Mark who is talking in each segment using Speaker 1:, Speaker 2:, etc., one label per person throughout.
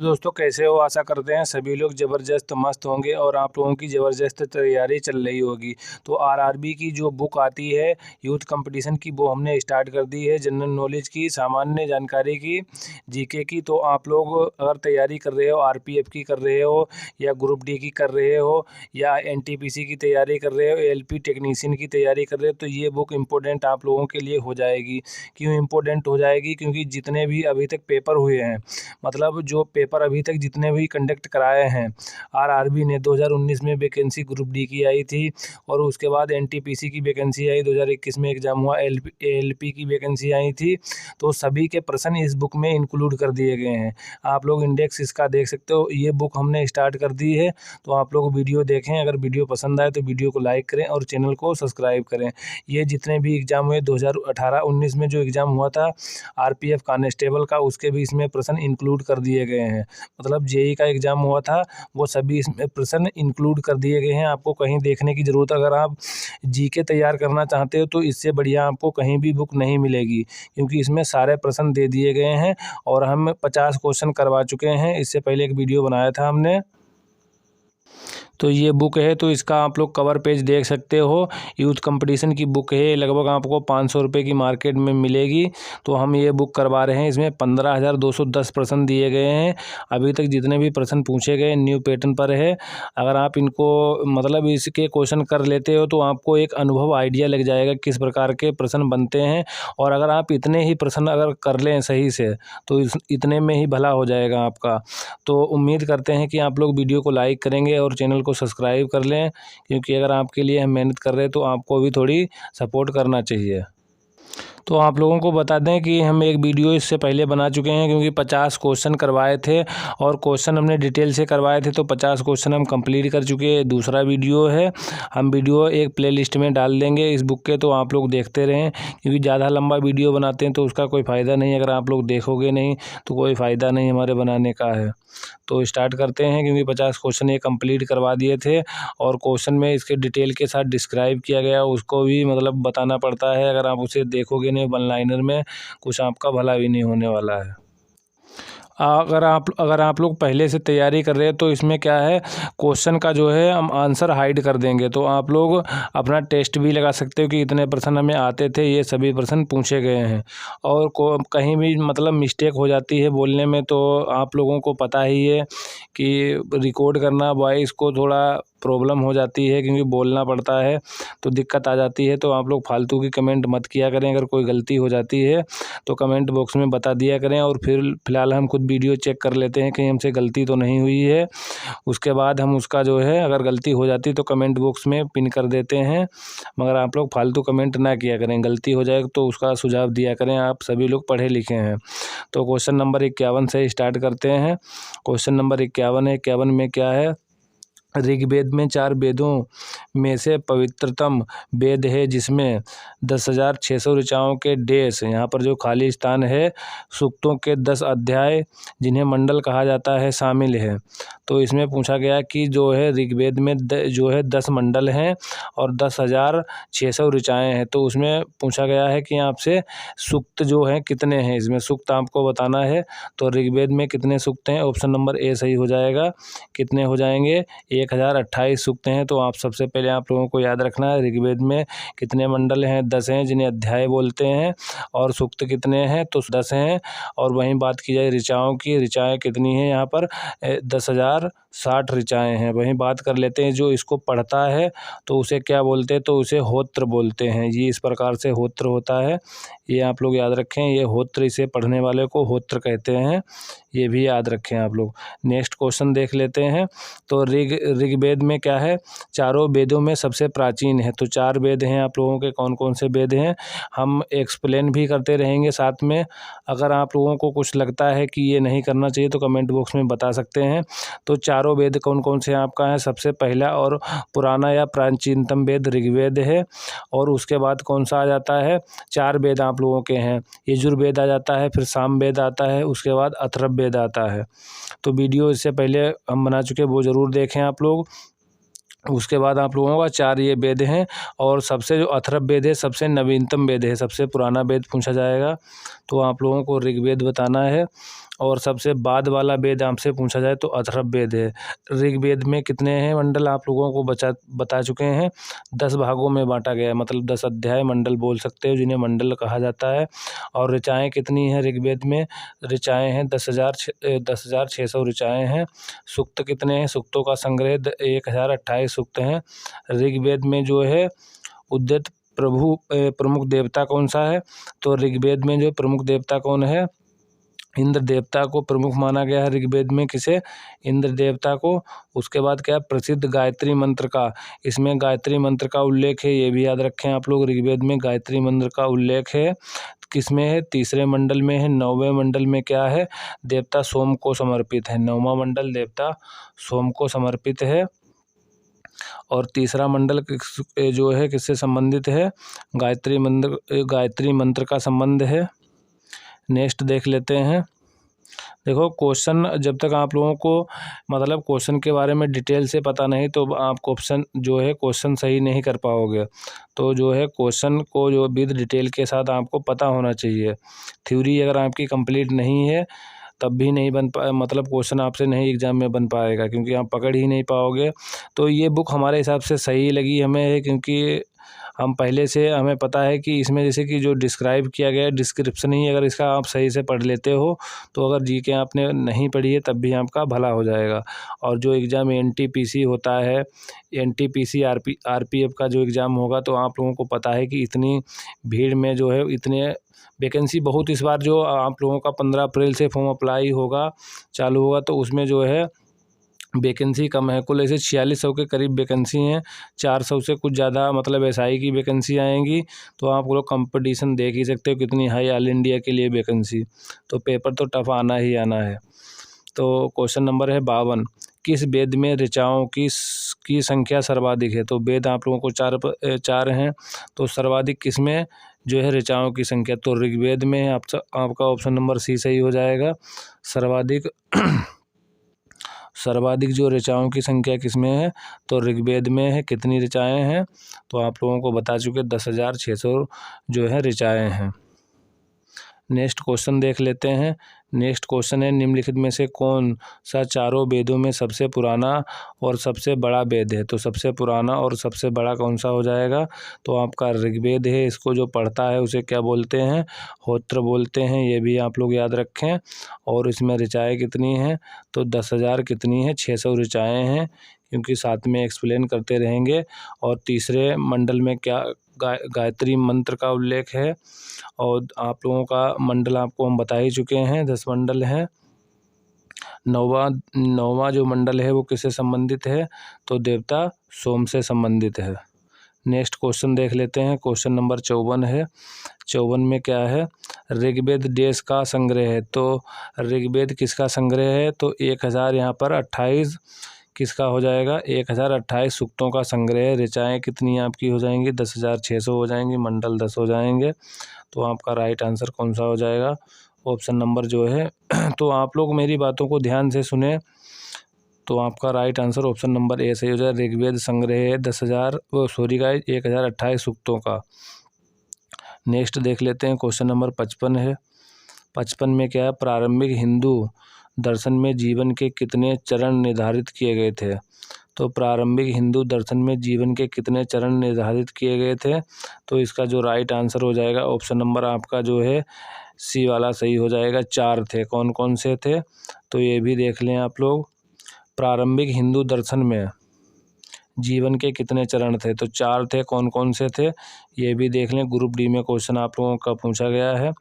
Speaker 1: दोस्तों कैसे हो। आशा करते हैं सभी लोग ज़बरदस्त मस्त होंगे और आप लोगों की ज़बरदस्त तैयारी चल रही होगी। तो आरआरबी की जो बुक आती है यूथ कंपटीशन की, वो हमने स्टार्ट कर दी है। जनरल नॉलेज की, सामान्य जानकारी की, जीके की। तो आप लोग अगर तैयारी कर रहे हो, आरपीएफ की कर रहे हो या ग्रुप डी की कर रहे हो या एनटीपीसी की तैयारी कर रहे हो, एलपी टेक्नीशियन की तैयारी कर रहे हो, तो ये बुक इम्पोर्टेंट आप लोगों के लिए हो जाएगी। क्यों इम्पोर्टेंट हो जाएगी? क्योंकि जितने भी अभी तक पेपर हुए हैं, मतलब जो पेपर अभी तक जितने भी कंडक्ट कराए हैं आरआरबी ने, 2019 में वैकेंसी ग्रुप डी की आई थी और उसके बाद एनटीपीसी की वैकेंसी आई, 2021 में एग्ज़ाम हुआ, एलपी की वैकेंसी आई थी। तो सभी के प्रश्न इस बुक में इंक्लूड कर दिए गए हैं। आप लोग इंडेक्स इसका देख सकते हो। ये बुक हमने स्टार्ट कर दी है, तो आप लोग वीडियो देखें। अगर वीडियो पसंद आए तो वीडियो को लाइक करें और चैनल को सब्सक्राइब करें। ये जितने भी एग्ज़ाम हुए 2018-19 में जो एग्ज़ाम हुआ था आरपीएफ कांस्टेबल का, उसके भी इसमें प्रश्न इंक्लूड कर दिए गए हैं। मतलब जेई का एग्ज़ाम हुआ था, वो सभी इसमें प्रश्न इंक्लूड कर दिए गए हैं। आपको कहीं देखने की ज़रूरत, अगर आप जीके तैयार करना चाहते हो तो इससे बढ़िया आपको कहीं भी बुक नहीं मिलेगी, क्योंकि इसमें सारे प्रश्न दे दिए गए हैं और हम 50 क्वेश्चन करवा चुके हैं। इससे पहले एक वीडियो बनाया था हमने। तो ये बुक है, तो इसका आप लोग कवर पेज देख सकते हो। यूथ कंपटीशन की बुक है, लगभग आपको 500 रुपये की मार्केट में मिलेगी। तो हम ये बुक करवा रहे हैं। इसमें 15,210 प्रश्न दिए गए हैं। अभी तक जितने भी प्रश्न पूछे गए न्यू पैटर्न पर है। अगर आप इनको मतलब इसके क्वेश्चन कर लेते हो तो आपको एक अनुभव आइडिया लग जाएगा किस प्रकार के प्रश्न बनते हैं। और अगर आप इतने ही प्रश्न अगर कर लें सही से, तो इतने में ही भला हो जाएगा आपका। तो उम्मीद करते हैं कि आप लोग वीडियो को लाइक करेंगे और चैनल को सब्सक्राइब कर लें, क्योंकि अगर आपके लिए हम मेहनत कर रहे हैं तो आपको भी थोड़ी सपोर्ट करना चाहिए। तो आप लोगों को बता दें कि हम एक वीडियो इससे पहले बना चुके हैं, क्योंकि 50 क्वेश्चन करवाए थे और क्वेश्चन हमने डिटेल से करवाए थे, तो 50 क्वेश्चन हम कंप्लीट कर चुके हैं। दूसरा वीडियो है, हम वीडियो एक प्लेलिस्ट में डाल देंगे इस बुक के, तो आप लोग देखते रहें। क्योंकि ज़्यादा लंबा वीडियो बनाते हैं तो उसका कोई फ़ायदा नहीं। अगर आप लोग देखोगे नहीं तो कोई फ़ायदा नहीं हमारे बनाने का है। तो स्टार्ट करते हैं, क्योंकि 50 क्वेश्चन ये कंप्लीट करवा दिए थे और क्वेश्चन में इसके डिटेल के साथ डिस्क्राइब किया गया, उसको भी मतलब बताना पड़ता है। अगर आप उसे देखोगे नहीं वन लाइनर में, कुछ आपका भला भी नहीं होने वाला है। अगर आप लोग पहले से तैयारी कर रहे हैं तो इसमें क्या है, क्वेश्चन का जो है हम आंसर हाइड कर देंगे। तो आप लोग अपना टेस्ट भी लगा सकते हो कि इतने प्रश्न हमें आते थे, ये सभी प्रश्न पूछे गए हैं। और कहीं भी मतलब मिस्टेक हो जाती है बोलने में, तो आप लोगों को पता ही है कि रिकॉर्ड करना वॉइस को थोड़ा प्रॉब्लम हो जाती है, क्योंकि बोलना पड़ता है तो दिक्कत आ जाती है। तो आप लोग फालतू की कमेंट मत किया करें। अगर कोई गलती हो जाती है तो कमेंट बॉक्स में बता दिया करें। और फिर फ़िलहाल हम खुद वीडियो चेक कर लेते हैं कहीं हमसे गलती तो नहीं हुई है। उसके बाद हम उसका जो है, अगर गलती हो जाती तो कमेंट बॉक्स में पिन कर देते हैं। मगर आप लोग फालतू कमेंट ना किया करें। गलती हो जाए तो उसका सुझाव दिया करें। आप सभी लोग पढ़े लिखे हैं। तो क्वेश्चन नंबर 51 से स्टार्ट करते हैं। क्वेश्चन नंबर 51 है। 51 में क्या है, ऋग्वेद में 4 वेदों में से पवित्रतम वेद है, जिसमें 10,600 ऋचाओं के डेस, यहाँ पर जो खाली स्थान है, सूक्तों के 10 अध्याय जिन्हें मंडल कहा जाता है, शामिल है। तो इसमें पूछा गया कि जो है ऋग्वेद में जो है 10 मंडल हैं और 10,600 ऋचाएँ हैं। तो उसमें पूछा गया है कि आपसे सूक्त जो हैं कितने हैं, इसमें सूक्त आपको बताना है। तो ऋग्वेद में कितने सूक्त हैं, ऑप्शन नंबर ए सही हो जाएगा। कितने हो जाएंगे, 1028 सूक्त हैं। तो आप सबसे पहले आप लोगों को याद रखना है ऋग्वेद में कितने मंडल हैं, 10 हैं, जिन्हें अध्याय बोलते हैं। और सूक्त कितने हैं, तो 10 हैं। और वहीं बात की जाए ऋचाओं की, ऋचाएँ कितनी हैं, यहाँ पर 10,060 ऋचाएँ हैं। वहीं बात कर लेते हैं जो इसको पढ़ता है तो उसे क्या बोलते हैं, तो उसे होत्र बोलते हैं। ये इस प्रकार से होत्र होता है, ये आप लोग याद रखें। ये होत्र, इसे पढ़ने वाले को होत्र कहते हैं, ये भी याद रखें आप लोग। नेक्स्ट क्वेश्चन देख लेते हैं। तो ऋग्वेद में क्या है, चारों वेदों में सबसे प्राचीन है। तो 4 वेद हैं आप लोगों के, कौन कौन से वेद हैं हम एक्सप्लेन भी करते रहेंगे साथ में। अगर आप लोगों को कुछ लगता है कि ये नहीं करना चाहिए तो कमेंट बॉक्स में बता सकते हैं। तो चारों वेद कौन कौन से आपका है, सबसे पहला और पुराना या प्राचीनतम वेद ऋग्वेद है। और उसके बाद कौन सा आ जाता है, 4 वेद आप लोगों के हैं, यजुर्वेद आ जाता है, फिर सामवेद आता है, उसके बाद अथर्ववेद आता है। तो वीडियो इससे पहले हम बना चुके, वो ज़रूर देखें आप लोग। उसके बाद आप लोगों का 4 ये वेद हैं। और सबसे जो अथर्ववेद है, सबसे नवीनतम वेद है, सबसे पुराना वेद पूछा जाएगा। तो आप लोगों को ऋग्वेद बताना है। और सबसे बाद वाला वेद आपसे पूछा जाए तो अथर्ववेद है। ऋग्वेद में कितने हैं मंडल आप लोगों को बता चुके हैं, 10 भागों में बांटा गया है, मतलब 10 अध्याय मंडल बोल सकते हो जिन्हें मंडल कहा जाता है। और ऋचाएँ कितनी हैं ऋग्वेद में? ऋचाएँ हैं 10,600 ऋचाएँ हैं। सूक्त कितने हैं? सूक्तों का संग्रह 1028 सूक्त हैं। ऋग्वेद में जो है उद्यत प्रमुख देवता कौन सा है? तो ऋग्वेद में जो प्रमुख देवता कौन है? इंद्र देवता को प्रमुख माना गया है ऋग्वेद में। किसे? इंद्र देवता को। उसके बाद क्या? प्रसिद्ध गायत्री मंत्र का, इसमें गायत्री मंत्र का उल्लेख है, ये भी याद रखें आप लोग। ऋग्वेद में गायत्री मंत्र का उल्लेख है, किसमें है? तीसरे मंडल में है। 9वें मंडल में क्या है? देवता सोम को समर्पित है। 9वां मंडल देवता सोम को समर्पित है। और तीसरा मंडल जो है किससे संबंधित है? गायत्री मंत्र का संबंध है। नेक्स्ट देख लेते हैं। देखो क्वेश्चन जब तक आप लोगों को मतलब क्वेश्चन के बारे में डिटेल से पता नहीं तो आप क्वेश्चन सही नहीं कर पाओगे। तो जो है क्वेश्चन को जो विद डिटेल के साथ आपको पता होना चाहिए। थ्योरी अगर आपकी कंप्लीट नहीं है तब भी नहीं मतलब क्वेश्चन आपसे नहीं एग्जाम में बन पाएगा, क्योंकि आप पकड़ ही नहीं पाओगे। तो ये बुक हमारे हिसाब से सही लगी हमें है, क्योंकि हम पहले से हमें पता है कि इसमें जैसे कि जो डिस्क्राइब किया गया है डिस्क्रिप्शन ही अगर इसका आप सही से पढ़ लेते हो तो अगर जीके आपने नहीं पढ़ी है तब भी आपका भला हो जाएगा। और जो एग्ज़ाम एनटीपीसी होता है, एनटीपीसी आरपीएफ का जो एग्ज़ाम होगा, तो आप लोगों को पता है कि इतनी भीड़ में जो है इतने वैकेंसी बहुत इस बार जो आप लोगों का 15 अप्रैल से फॉर्म अप्लाई होगा चालू होगा, तो उसमें जो है वैकेंसी कम है। कुल ऐसे 4600 के करीब वैकेंसी हैं। 400 से कुछ ज़्यादा मतलब एसआई की वैकेंसी आएंगी। तो आप लोग कंपटीशन देख ही सकते हो कितनी हाई ऑल इंडिया के लिए वैकेंसी। तो पेपर तो टफ आना ही आना है। तो क्वेश्चन नंबर है 52, किस वेद में ऋचाओं की संख्या सर्वाधिक है? तो वेद आप लोगों को चार हैं, तो सर्वाधिक किस में जो है ऋचाओं की संख्या? तो ऋग्वेद में है। आपका ऑप्शन नंबर सी सही हो जाएगा। सर्वाधिक जो ऋचाओं की संख्या किसमें है? तो ऋग्वेद में है। कितनी ऋचाएँ हैं? तो आप लोगों को बता चुके 10,600 जो है ऋचाएँ हैं। नेक्स्ट क्वेश्चन देख लेते हैं। नेक्स्ट क्वेश्चन है, निम्नलिखित में से कौन सा चारों वेदों में सबसे पुराना और सबसे बड़ा वेद है? तो सबसे पुराना और सबसे बड़ा कौन सा हो जाएगा? तो आपका ऋग्वेद है। इसको जो पढ़ता है उसे क्या बोलते हैं? होत्र बोलते हैं। ये भी आप लोग याद रखें। और इसमें ऋचाएँ कितनी हैं? तो 10,000 कितनी है? 600 ऋचाएँ हैं, क्योंकि साथ में एक्सप्लेन करते रहेंगे। और तीसरे मंडल में क्या गायत्री मंत्र का उल्लेख है। और आप लोगों का मंडल आपको हम बता ही चुके हैं, 10 मंडल हैं। नौवां जो मंडल है वो किससे संबंधित है? तो देवता सोम से संबंधित है। नेक्स्ट क्वेश्चन देख लेते हैं। क्वेश्चन नंबर 54 है। 54 में क्या है? ऋग्वेद देश का संग्रह है। तो ऋग्वेद किसका संग्रह है? तो 1000 यहाँ पर 28 किसका हो जाएगा? 1028 सूक्तों का संग्रह है। ऋचाएँ कितनी आपकी हो जाएंगी? 10,600 हो जाएंगी। मंडल 10 हो जाएंगे। तो आपका राइट आंसर कौन सा हो जाएगा? ऑप्शन नंबर जो है तो आप लोग मेरी बातों को ध्यान से सुने, तो आपका right answer option number A सही हो जाएगा। ऋग्वेद संग्रह है 1028 सूक्तों का। नेक्स्ट देख लेते हैं। क्वेश्चन नंबर 55 है। 55 में क्या है? प्रारंभिक हिंदू दर्शन में जीवन के कितने चरण निर्धारित किए गए थे? तो प्रारंभिक हिंदू दर्शन में जीवन के कितने चरण निर्धारित किए गए थे? तो इसका जो राइट आंसर हो जाएगा ऑप्शन नंबर आपका जो है सी वाला सही हो जाएगा। 4 थे। कौन कौन से थे? तो ये भी देख लें आप लोग। प्रारंभिक हिंदू दर्शन में जीवन के कितने चरण थे? तो 4 थे। कौन कौन से थे? ये भी देख लें। ग्रुप डी में क्वेश्चन आप लोगों का पूछा गया है।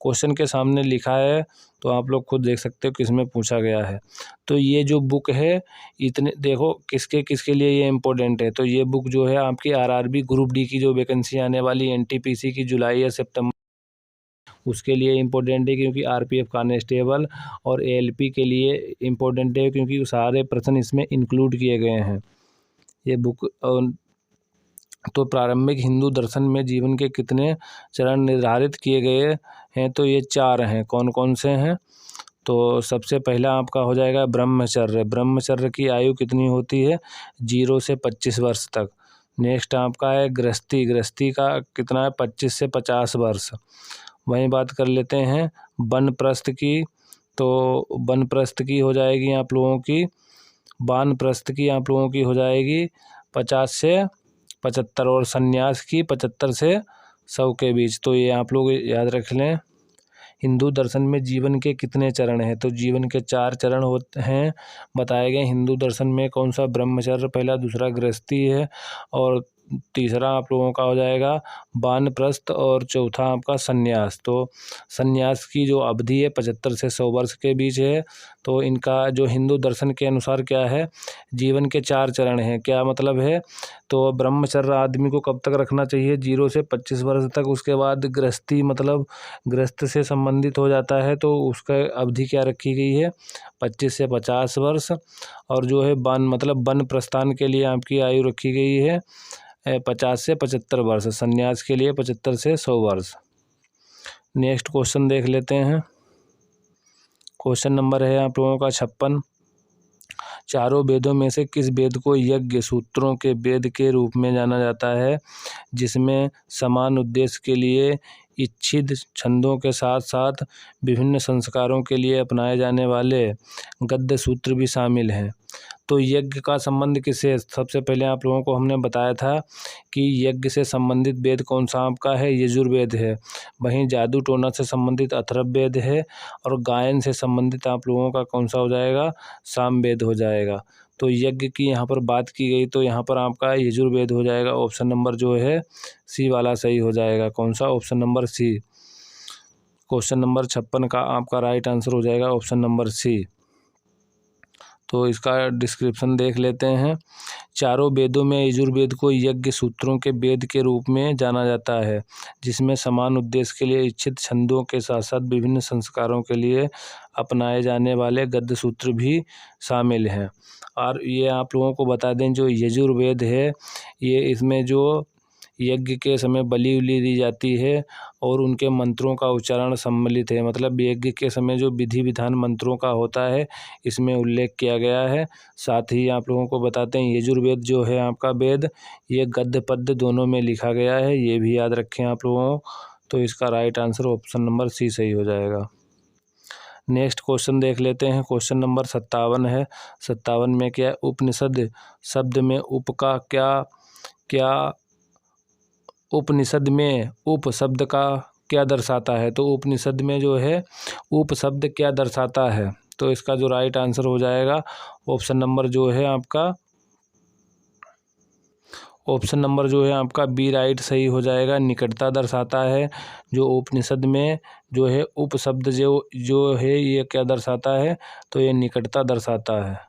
Speaker 1: क्वेश्चन के सामने लिखा है तो आप लोग खुद देख सकते हो किसमें पूछा गया है। तो ये जो बुक है इतने देखो किसके किसके लिए ये इम्पोर्टेंट है। तो ये बुक जो है आपकी आरआरबी ग्रुप डी की जो वैकेंसी आने वाली एनटीपीसी की जुलाई या सितंबर उसके लिए इम्पोर्टेंट है, क्योंकि आरपीएफ कांस्टेबल और एएलपी के लिए इम्पोर्टेंट है, क्योंकि सारे प्रश्न इसमें इंक्लूड किए गए हैं। ये बुक तो प्रारंभिक हिंदू दर्शन में जीवन के कितने चरण निर्धारित किए गए हैं? तो ये 4 हैं। कौन कौन से हैं? तो सबसे पहला आपका हो जाएगा ब्रह्मचर्य। ब्रह्मचर्य की आयु कितनी होती है? 0 से 25 वर्ष तक। नेक्स्ट आपका है गृहस्थी। गृहस्थी का कितना है? 25 से 50 वर्ष। वहीं बात कर लेते हैं वानप्रस्थ की। तो वानप्रस्थ की हो जाएगी आप लोगों की, वानप्रस्थ की आप लोगों की हो जाएगी 50 से 75 और संन्यास की 75 से 100 के बीच। तो ये आप लोग याद रख लें। हिंदू दर्शन में जीवन के कितने चरण हैं? तो जीवन के 4 चरण होते हैं बताए गए हिंदू दर्शन में। कौन सा? ब्रह्मचर्य पहला, दूसरा गृहस्थी है, और तीसरा आप लोगों का हो जाएगा वानप्रस्थ, और चौथा आपका संन्यास। तो संन्यास की जो अवधि है 75 से 100 वर्ष के बीच है। तो इनका जो हिंदू दर्शन के अनुसार क्या है, जीवन के 4 चरण हैं। क्या मतलब है? तो ब्रह्मचर्य आदमी को कब तक रखना चाहिए? 0 से 25 वर्ष तक। उसके बाद गृहस्थी मतलब गृहस्थ से संबंधित हो जाता है, तो उसका अवधि क्या रखी गई है? 25 से 50 वर्ष। और जो है वन मतलब वन प्रस्थान के लिए आपकी आयु रखी गई है 50 से 75 वर्ष। संन्यास के लिए 75 से 100 वर्ष। नेक्स्ट क्वेश्चन देख लेते हैं। क्वेश्चन नंबर है आप लोगों का 56। चारों वेदों में से किस वेद को यज्ञ सूत्रों के वेद के रूप में जाना जाता है, जिसमें समान उद्देश्य के लिए इच्छित छंदों के साथ साथ विभिन्न संस्कारों के लिए अपनाए जाने वाले गद्य सूत्र भी शामिल हैं? तो यज्ञ का संबंध किससे? सबसे पहले आप लोगों को हमने बताया था कि यज्ञ से संबंधित वेद कौन सा आपका है? यजुर्वेद है। वहीं जादू टोना से संबंधित अथर्ववेद है, और गायन से संबंधित आप लोगों का कौन सा हो जाएगा? सामवेद हो जाएगा। तो यज्ञ की यहाँ पर बात की गई, तो यहाँ पर आपका यजुर्वेद हो जाएगा। ऑप्शन नंबर जो है सी वाला सही हो जाएगा। कौन सा? Option number C. Question number 56 का आपका राइट आंसर हो जाएगा ऑप्शन नंबर सी। तो इसका डिस्क्रिप्शन देख लेते हैं। चारों वेदों में यजुर्वेद को यज्ञ सूत्रों के वेद के रूप में जाना जाता है, जिसमें समान उद्देश्य के लिए इच्छित छंदों के साथ साथ विभिन्न संस्कारों के लिए अपनाए जाने वाले गद्य सूत्र भी शामिल हैं। और ये आप लोगों को बता दें, जो यजुर्वेद है ये इसमें जो यज्ञ के समय बलि उली दी जाती है और उनके मंत्रों का उच्चारण सम्मिलित है। मतलब यज्ञ के समय जो विधि विधान मंत्रों का होता है इसमें उल्लेख किया गया है। साथ ही आप लोगों को बताते हैं यजुर्वेद जो है आपका वेद, ये गद्य पद्य दोनों में लिखा गया है, ये भी याद रखें आप लोगों। तो इसका right answer option number C सही हो जाएगा। नेक्स्ट क्वेश्चन देख लेते हैं। क्वेश्चन नंबर 57 है। 57 में क्या? उपनिषद शब्द में उप का क्या उपनिषद में उप शब्द का क्या दर्शाता है? तो उपनिषद में जो है उप शब्द क्या दर्शाता है? तो इसका जो राइट आंसर हो जाएगा ऑप्शन नंबर जो है आपका बी राइट सही हो जाएगा। निकटता दर्शाता है। जो उपनिषद में जो है उप शब्द जो है ये क्या दर्शाता है? तो ये निकटता दर्शाता है।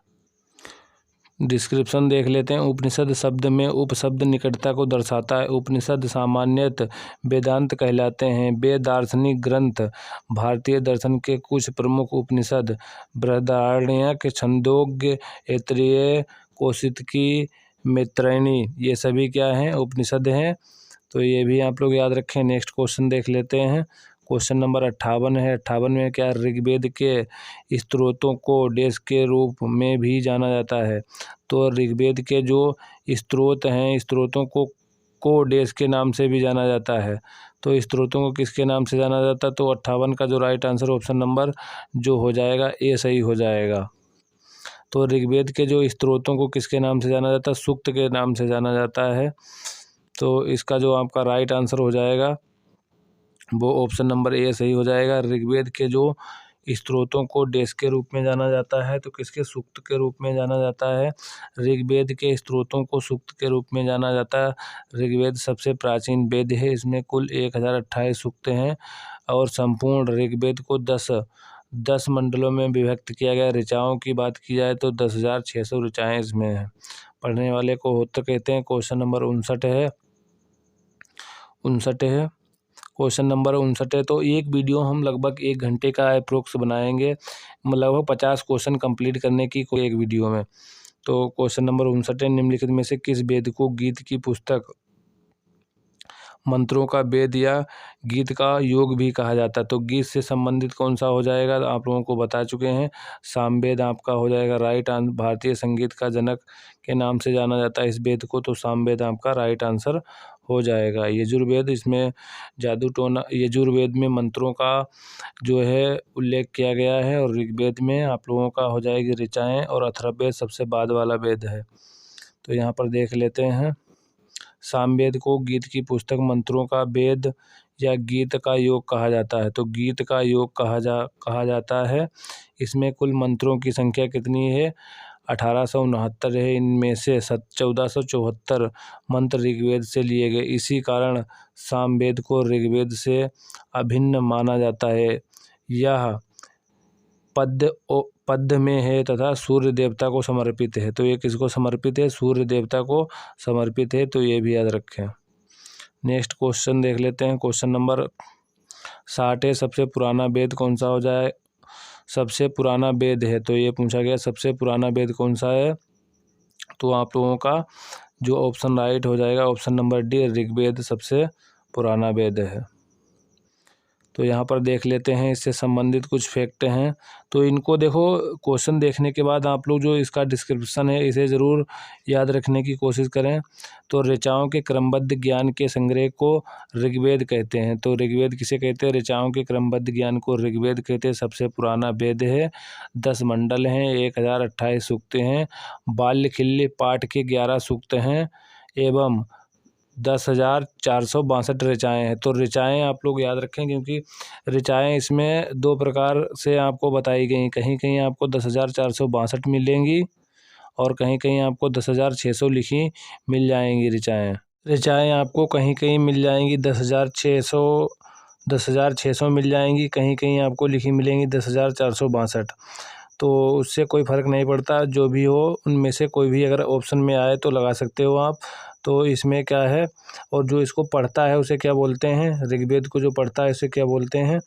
Speaker 1: डिस्क्रिप्शन देख लेते हैं। उपनिषद शब्द में उप शब्द निकटता को दर्शाता है। उपनिषद सामान्यतः वेदांत कहलाते हैं। वे दार्शनिक ग्रंथ भारतीय दर्शन के कुछ प्रमुख उपनिषद बृहदारण्यक, छंदोग्य, ऐतरेय, कौशितकी, मैत्रेयी, ये सभी क्या हैं? उपनिषद हैं। तो ये भी आप लोग याद रखें। नेक्स्ट क्वेश्चन देख लेते हैं। क्वेश्चन नंबर 58 है। 58 में क्या? ऋग्वेद के स्त्रोतों को डैश के रूप में भी जाना जाता है। तो ऋग्वेद के जो स्त्रोत हैं, स्त्रोतों को डैश के नाम से भी जाना जाता है। तो स्त्रोतों को किसके नाम से जाना जाता है? तो 58 का जो राइट आंसर ऑप्शन नंबर जो हो जाएगा ए सही हो जाएगा। तो ऋग्वेद के जो स्त्रोतों को किसके नाम से जाना जाता है? सूक्त के नाम से जाना जाता है। तो इसका जो आपका राइट आंसर हो जाएगा वो ऑप्शन नंबर ए सही हो जाएगा। ऋग्वेद के जो स्त्रोतों को डैश के रूप में जाना जाता है, तो किसके? सूक्त के रूप में जाना जाता है। ऋग्वेद के स्त्रोतों को सूक्त के रूप में जाना जाता है। ऋग्वेद सबसे प्राचीन वेद है। इसमें कुल 1028 सूक्त हैं और संपूर्ण ऋग्वेद को 10 मंडलों में विभक्त किया गया। ऋचाओं की बात की जाए तो 10,600 ऋचाएँ इसमें हैं। पढ़ने वाले को होता कहते हैं। क्वेश्चन नंबर 59 है। क्वेश्चन नंबर 59 है। तो एक वीडियो हम लगभग 1 घंटे का अप्रोक्स बनाएंगे, लगभग 50 क्वेश्चन कंप्लीट करने की कोई एक वीडियो में। तो क्वेश्चन नंबर 59 है। निम्नलिखित में से किस वेद को गीत की पुस्तक मंत्रों का वेद या गीत का योग भी कहा जाता है। तो गीत से संबंधित कौन सा हो जाएगा, आप लोगों को बता चुके हैं, सामवेद आपका हो जाएगा राइट आंसर। भारतीय संगीत का जनक के नाम से जाना जाता है इस वेद को, तो सामवेद आपका राइट आंसर हो जाएगा। यजुर्वेद, इसमें जादू टोना, यजुर्वेद में मंत्रों का जो है उल्लेख किया गया है, और ऋग्वेद में आप लोगों का हो जाएगी ऋचाएँ, और अथर्ववेद सबसे बाद वाला वेद है। तो यहाँ पर देख लेते हैं, सामवेद को गीत की पुस्तक, मंत्रों का वेद या गीत का योग कहा जाता है। तो गीत का योग कहा जाता है। इसमें कुल मंत्रों की संख्या कितनी है, 1869 है। इनमें से 1474 मंत्र ऋग्वेद से लिए गए। इसी कारण सामवेद को ऋग्वेद से अभिन्न माना जाता है। यह पद्य में है तथा सूर्य देवता को समर्पित है। तो ये किसको समर्पित है, सूर्य देवता को समर्पित है, तो ये भी याद रखें। नेक्स्ट क्वेश्चन देख लेते हैं, क्वेश्चन नंबर 60 है, सबसे पुराना वेद कौन सा हो जाए, सबसे पुराना वेद है। तो ये पूछा गया सबसे पुराना वेद कौन सा है, तो आप लोगों का जो ऑप्शन राइट हो जाएगा ऑप्शन नंबर डी, ऋग्वेद सबसे पुराना वेद है। तो यहाँ पर देख लेते हैं, इससे संबंधित कुछ फैक्ट हैं। तो इनको देखो, क्वेश्चन देखने के बाद आप लोग जो इसका डिस्क्रिप्शन है इसे ज़रूर याद रखने की कोशिश करें। तो ऋचाओं के क्रमबद्ध ज्ञान के संग्रह को ऋग्वेद कहते हैं। तो ऋग्वेद किसे कहते हैं, ऋचाओं के क्रमबद्ध ज्ञान को ऋग्वेद कहते हैं। सबसे पुराना वेद है, 10 मंडल हैं, 1028 सूक्त हैं, बाल्यखिल्य पाठ के 11 सूक्त हैं, एवं 10,462 ऋचाएँ हैं। तो ऋचाएँ आप लोग याद रखें, क्योंकि ऋचाएँ इसमें दो प्रकार से आपको बताई गई। कहीं कहीं आपको 10,462 मिलेंगी, और कहीं कहीं आपको 10,600 लिखी मिल जाएंगी ऋचाएँ। ऋचाएँ आपको कहीं कहीं मिल जाएंगी 10,600 मिल जाएंगी, कहीं कहीं आपको लिखी मिलेंगी 10,462। तो उससे कोई फ़र्क नहीं पड़ता, जो भी हो उनमें से कोई भी अगर ऑप्शन में आए तो लगा सकते हो आप। तो इसमें क्या है, और जो इसको पढ़ता है उसे क्या बोलते हैं, ऋग्वेद को जो पढ़ता है उसे क्या बोलते हैं,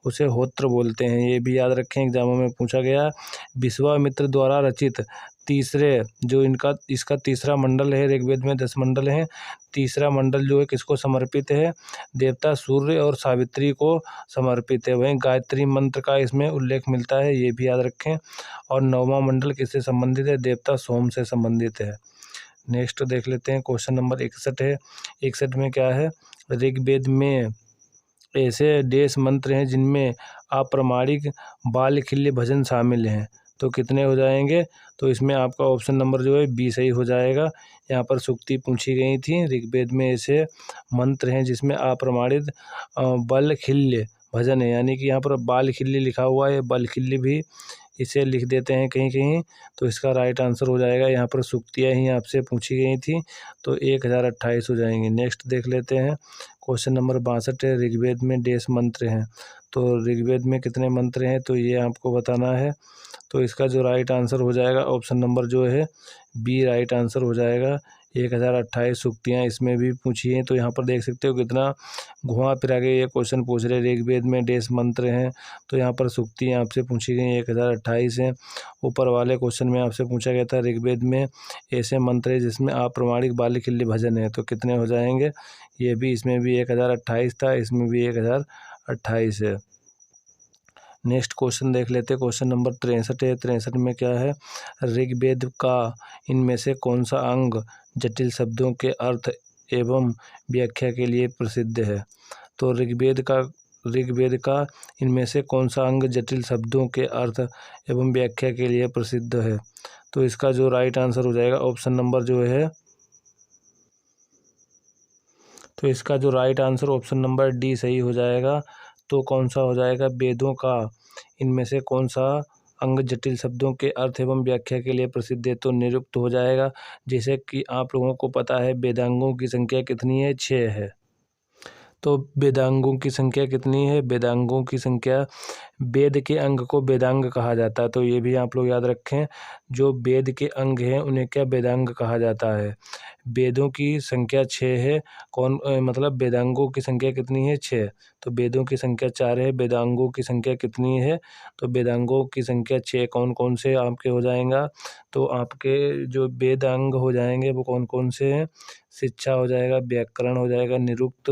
Speaker 1: उसे होत्र बोलते हैं। ये भी याद रखें, एग्जामों में पूछा गया। विश्वामित्र द्वारा रचित तीसरे जो इसका तीसरा मंडल है, ऋग्वेद में 10 मंडल हैं, तीसरा मंडल जो है किसको समर्पित है, देवता सूर्य और सावित्री को समर्पित है। वहीं गायत्री मंत्र का इसमें उल्लेख मिलता है, ये भी याद रखें। और 9वां मंडल किससे संबंधित है, देवता सोम से संबंधित है। नेक्स्ट देख लेते हैं, क्वेश्चन नंबर 61 है। 61 में क्या है, ऋग्वेद में ऐसे देश मंत्र हैं जिनमें अप्रामाणिक बाल्यखिल्य भजन शामिल हैं। तो कितने हो जाएंगे, तो इसमें आपका ऑप्शन नंबर जो है बी सही हो जाएगा। यहाँ पर सूक्ति पूछी गई थी, ऋग्वेद में ऐसे मंत्र हैं जिसमें अप्रामाणिक बाल्यखिल्य भजन है, यानी कि यहाँ पर बाल्यखिल्य लिखा हुआ है, बाल्यखिल्य भी इसे लिख देते हैं कहीं कहीं। तो इसका राइट आंसर हो जाएगा, यहाँ पर सूक्तियाँ ही आपसे पूछी गई थी, तो 1028 हो जाएंगे। नेक्स्ट देख लेते हैं, क्वेश्चन नंबर 62 है, ऋग्वेद में देश मंत्र हैं। तो ऋग्वेद में कितने मंत्र हैं, तो ये आपको बताना है। तो इसका जो राइट आंसर हो जाएगा ऑप्शन नंबर जो है बी राइट आंसर हो जाएगा। 1028 सूक्तियाँ इसमें भी पूछी हैं। तो यहाँ पर देख सकते हो कितना घुमा फिरा के ये क्वेश्चन पूछ रहे, ऋग्वेद में देश मंत्र हैं, तो यहाँ पर सूक्तियाँ आपसे पूछी गई 1028 हैं। ऊपर वाले क्वेश्चन में आपसे पूछा गया था ऋग्वेद में ऐसे मंत्र है जिसमें अप्रामाणिक बाल्यखिल्य भजन है, तो कितने हो जाएंगे, ये भी इसमें भी 1028 था, इसमें भी 1028 है। नेक्स्ट क्वेश्चन देख लेते हैं, क्वेश्चन नंबर 63 है। 63 में क्या है, ऋग्वेद का इनमें से कौन सा अंग जटिल शब्दों के अर्थ एवं व्याख्या के लिए प्रसिद्ध है। तो ऋग्वेद का इनमें से कौन सा अंग जटिल शब्दों के अर्थ एवं व्याख्या के लिए प्रसिद्ध है। तो इसका जो राइट आंसर हो जाएगा ऑप्शन नंबर जो है, तो इसका जो right answer option number D सही हो जाएगा। तो कौन सा हो जाएगा, वेदों का इनमें से कौन सा अंग जटिल शब्दों के अर्थ एवं व्याख्या के लिए प्रसिद्ध है, तो निरुक्त हो जाएगा। जैसे कि आप लोगों को पता है वेदांगों की संख्या कितनी है, 6 है। तो वेदांगों की संख्या कितनी है, वेदांगों की संख्या वेद के अंग को वेदांग कहा जाता है। तो ये भी आप लोग याद रखें, जो वेद के अंग हैं उन्हें क्या वेदांग कहा जाता है। वेदों की संख्या 6 है, मतलब वेदांगों की संख्या कितनी है 6। तो वेदों की संख्या 4 है, वेदांगों की संख्या कितनी है, तो वेदांगों की संख्या 6। कौन कौन से आपके हो जाएगा, तो आपके जो वेदांग हो जाएंगे वो कौन कौन से हैं, शिक्षा हो जाएगा, व्याकरण हो जाएगा, निरुक्त,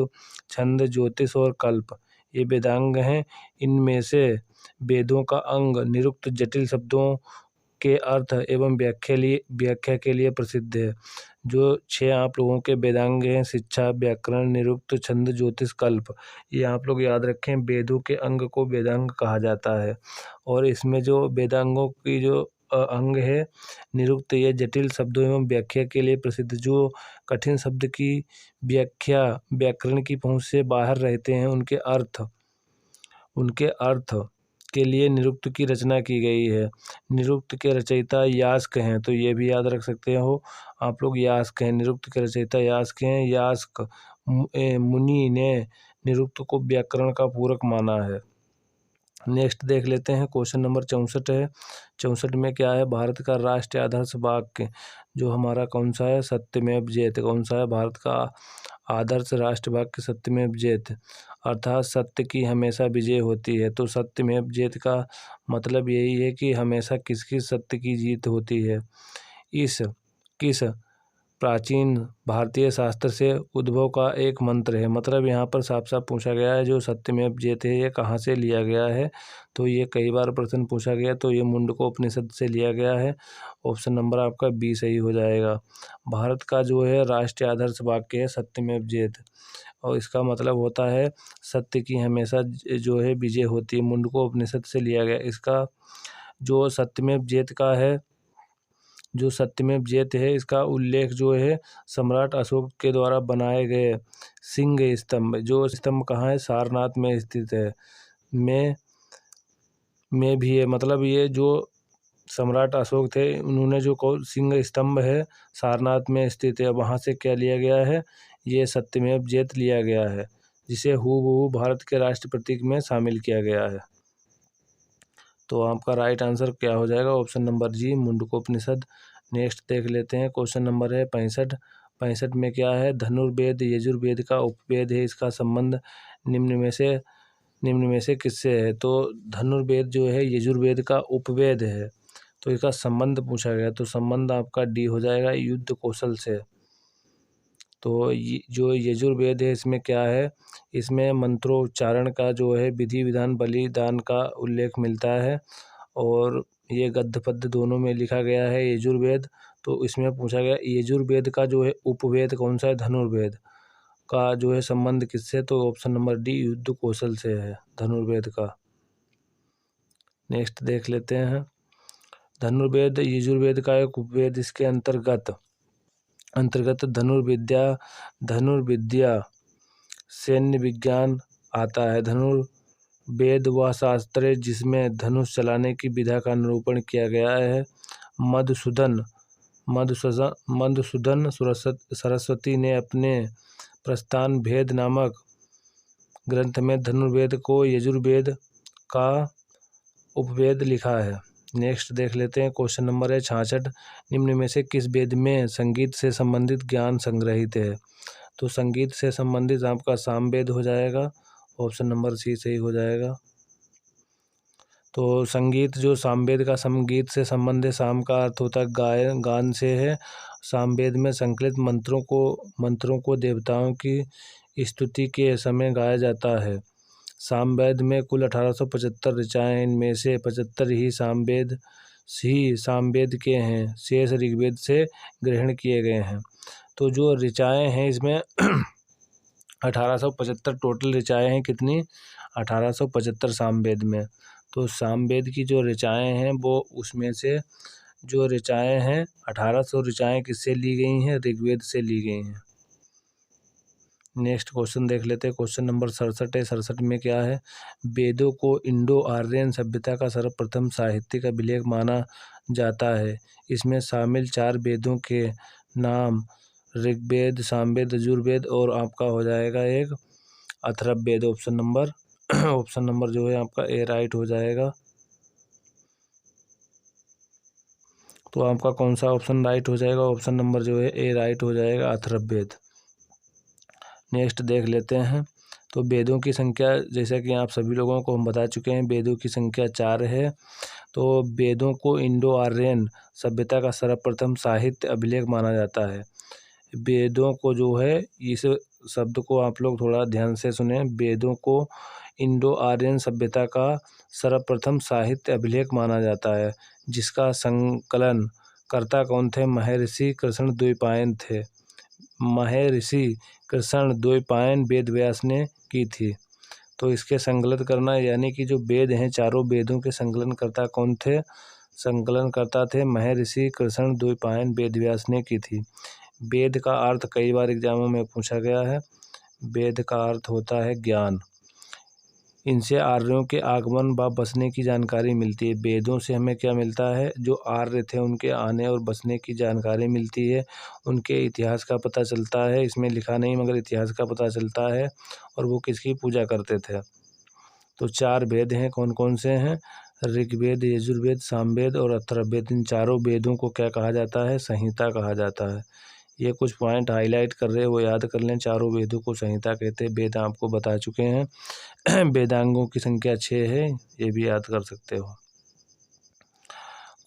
Speaker 1: छंद, ज्योतिष और कल्प, ये वेदांग हैं। इनमें से वेदों का अंग निरुक्त जटिल शब्दों के अर्थ एवं व्याख्या के लिए प्रसिद्ध है। जो 6 आप लोगों के वेदांग हैं, शिक्षा, व्याकरण, निरुक्त, छंद, ज्योतिष, कल्प, ये आप लोग याद रखें। वेदों के अंग को वेदांग कहा जाता है। और इसमें जो वेदांगों की जो अंग है निरुक्त, ये जटिल शब्दों एवं व्याख्या के लिए प्रसिद्ध, जो कठिन शब्द की व्याख्या व्याकरण की पहुँच से बाहर रहते हैं, उनके अर्थ के लिए निरुक्त की रचना की गई है। निरुक्त के रचयिता यास्क हैं, तो ये भी याद रख सकते हो आप लोग, यास्क हैं, निरुक्त के रचयिता यास्क हैं। यास्क मुनि ने निरुक्त को व्याकरण का पूरक माना है। नेक्स्ट देख लेते हैं, क्वेश्चन नंबर 64 है। 64 में क्या है, भारत का राष्ट्रीय आदर्श वाक्य जो हमारा कौन सा है, सत्यमेव जयते। कौन सा है भारत का आदर्श राष्ट्र वाक्य, सत्यमेव जयते, अर्थात सत्य की हमेशा विजय होती है। तो सत्यमेव जयते का मतलब यही है कि हमेशा किसकी सत्य की जीत होती है। इस किस प्राचीन भारतीय शास्त्र से उद्भव का एक मंत्र है। मतलब यहाँ पर साफ साफ पूछा गया है, जो सत्यमेव जयते है ये कहाँ से लिया गया है, तो ये कई बार प्रश्न पूछा गया, तो ये मुंडको उपनिषद से लिया गया है। ऑप्शन नंबर आपका बी सही हो जाएगा। भारत का जो है राष्ट्रीय आदर्श वाक्य है सत्यमेव जयते, और इसका मतलब होता है सत्य की हमेशा जो है विजय होती है। मुंडको उपनिषद से लिया गया। इसका जो सत्यमेव जयते का है, जो सत्यमेव जयते है, इसका उल्लेख जो है सम्राट अशोक के द्वारा बनाए गए सिंह स्तंभ, जो स्तंभ कहाँ है, सारनाथ में स्थित है, में भी है। मतलब ये जो सम्राट अशोक थे उन्होंने जो सिंह स्तंभ है सारनाथ में स्थित है, वहाँ से क्या लिया गया है, ये सत्यमेव जयते लिया गया है, जिसे हूबहू भारत के राष्ट्र प्रतीक में शामिल किया गया है। तो आपका राइट आंसर क्या हो जाएगा, ऑप्शन नंबर जी, मुंडकोपनिषद। नेक्स्ट देख लेते हैं, क्वेश्चन नंबर है 65। 65 में क्या है, धनुर्वेद यजुर्वेद का उपवेद है, इसका संबंध निम्न में से किससे है। तो धनुर्वेद जो है यजुर्वेद का उपवेद है, तो इसका संबंध पूछा गया, तो संबंध आपका डी हो जाएगा, युद्ध कौशल से। तो जो यजुर्वेद है इसमें क्या है, इसमें मंत्रोच्चारण का जो है विधि विधान बलिदान का उल्लेख मिलता है, और ये गद्य पद्य दोनों में लिखा गया है यजुर्वेद। तो इसमें पूछा गया यजुर्वेद का जो है उपवेद कौन सा है, धनुर्वेद का जो है संबंध किससे, तो ऑप्शन नंबर डी, युद्ध कौशल से है धनुर्वेद का। नेक्स्ट देख लेते हैं, धनुर्वेद यजुर्वेद का एक उपवेद, इसके अंतर्गत धनुर्विद्या सैन्य विज्ञान आता है। धनुर्वेद वह शास्त्र है जिसमें धनुष चलाने की विधा का निरूपण किया गया है। मधुसूदन सरस्वती ने अपने प्रस्थान भेद नामक ग्रंथ में धनुर्वेद को यजुर्वेद का उपवेद लिखा है। नेक्स्ट देख लेते हैं, क्वेश्चन नंबर है 66। निम्न में से किस वेद में संगीत से संबंधित ज्ञान संग्रहित है। तो संगीत से संबंधित आपका सामवेद हो जाएगा, ऑप्शन नंबर सी सही हो जाएगा। तो संगीत जो सामवेद का संगीत से संबंध है, साम का अर्थ होता है गान से है। सामवेद में संकलित मंत्रों को देवताओं की स्तुति के समय गाया जाता है। सामवेद में कुल 1875 ऋचाएँ हैं, इनमें से 75 ही सामवेद के हैं, शेष ऋग्वेद से ग्रहण किए गए हैं। तो जो ऋचाएँ हैं इसमें 1875 टोटल ऋचाएँ हैं, कितनी, 1875 सामवेद में। तो सामवेद की जो ऋचाएँ हैं वो उसमें से जो ऋचाएँ हैं 1800 ऋचाएँ किससे ली गई हैं, ऋग्वेद से ली गई हैं। नेक्स्ट क्वेश्चन देख लेते हैं, क्वेश्चन नंबर 67 है। 67 में क्या है, वेदों को इंडो आर्यन सभ्यता का सर्वप्रथम साहित्यिक अभिलेख माना जाता है। इसमें शामिल 4 वेदों के नाम ऋग्वेद, सामवेद, यजुर्वेद और आपका हो जाएगा एक Atharvaveda, option number option number जो है आपका ए राइट हो जाएगा। तो आपका कौन सा ऑप्शन राइट हो जाएगा? ऑप्शन नंबर जो है ए राइट हो जाएगा, अथर्ववेद। नेक्स्ट देख लेते हैं। तो वेदों की संख्या, जैसा कि आप सभी लोगों को हम बता चुके हैं, वेदों की संख्या 4 है। तो वेदों को इंडो आर्यन सभ्यता का सर्वप्रथम साहित्य अभिलेख माना जाता है। वेदों को जो है, इस शब्द को आप लोग थोड़ा ध्यान से सुने, वेदों को इंडो आर्यन सभ्यता का सर्वप्रथम साहित्य अभिलेख माना जाता है, जिसका संकलन कर्ता कौन थे? महर्षि कृष्ण द्वैपायन थे। महर्षि कृष्ण द्वैपायन वेद व्यास ने की थी। तो इसके संकलन करना, यानी कि जो वेद हैं, चारों वेदों के संकलनकर्ता कौन थे? संकलनकर्ता थे महर्षि कृष्ण द्वैपायन वेद व्यास ने की थी। वेद का अर्थ कई बार एग्जामों में पूछा गया है। वेद का अर्थ होता है ज्ञान। इनसे आर्यों के आगमन व बसने की जानकारी मिलती है। वेदों से हमें क्या मिलता है? जो आर्य थे उनके आने और बसने की जानकारी मिलती है। उनके इतिहास का पता चलता है। इसमें लिखा नहीं मगर इतिहास का पता चलता है। और वो किसकी पूजा करते थे। तो 4 वेद हैं, कौन कौन से हैं? ऋग्वेद, यजुर्वेद, सामवेद और अथर्ववेद। इन चारों वेदों को क्या कहा जाता है? संहिता कहा जाता है। ये कुछ पॉइंट हाईलाइट कर रहे हैं, वो याद कर लें। चारों वेदों को संहिता कहते हैं। वेद आपको बता चुके हैं। वेदांगों की संख्या 6 है, ये भी याद कर सकते हो।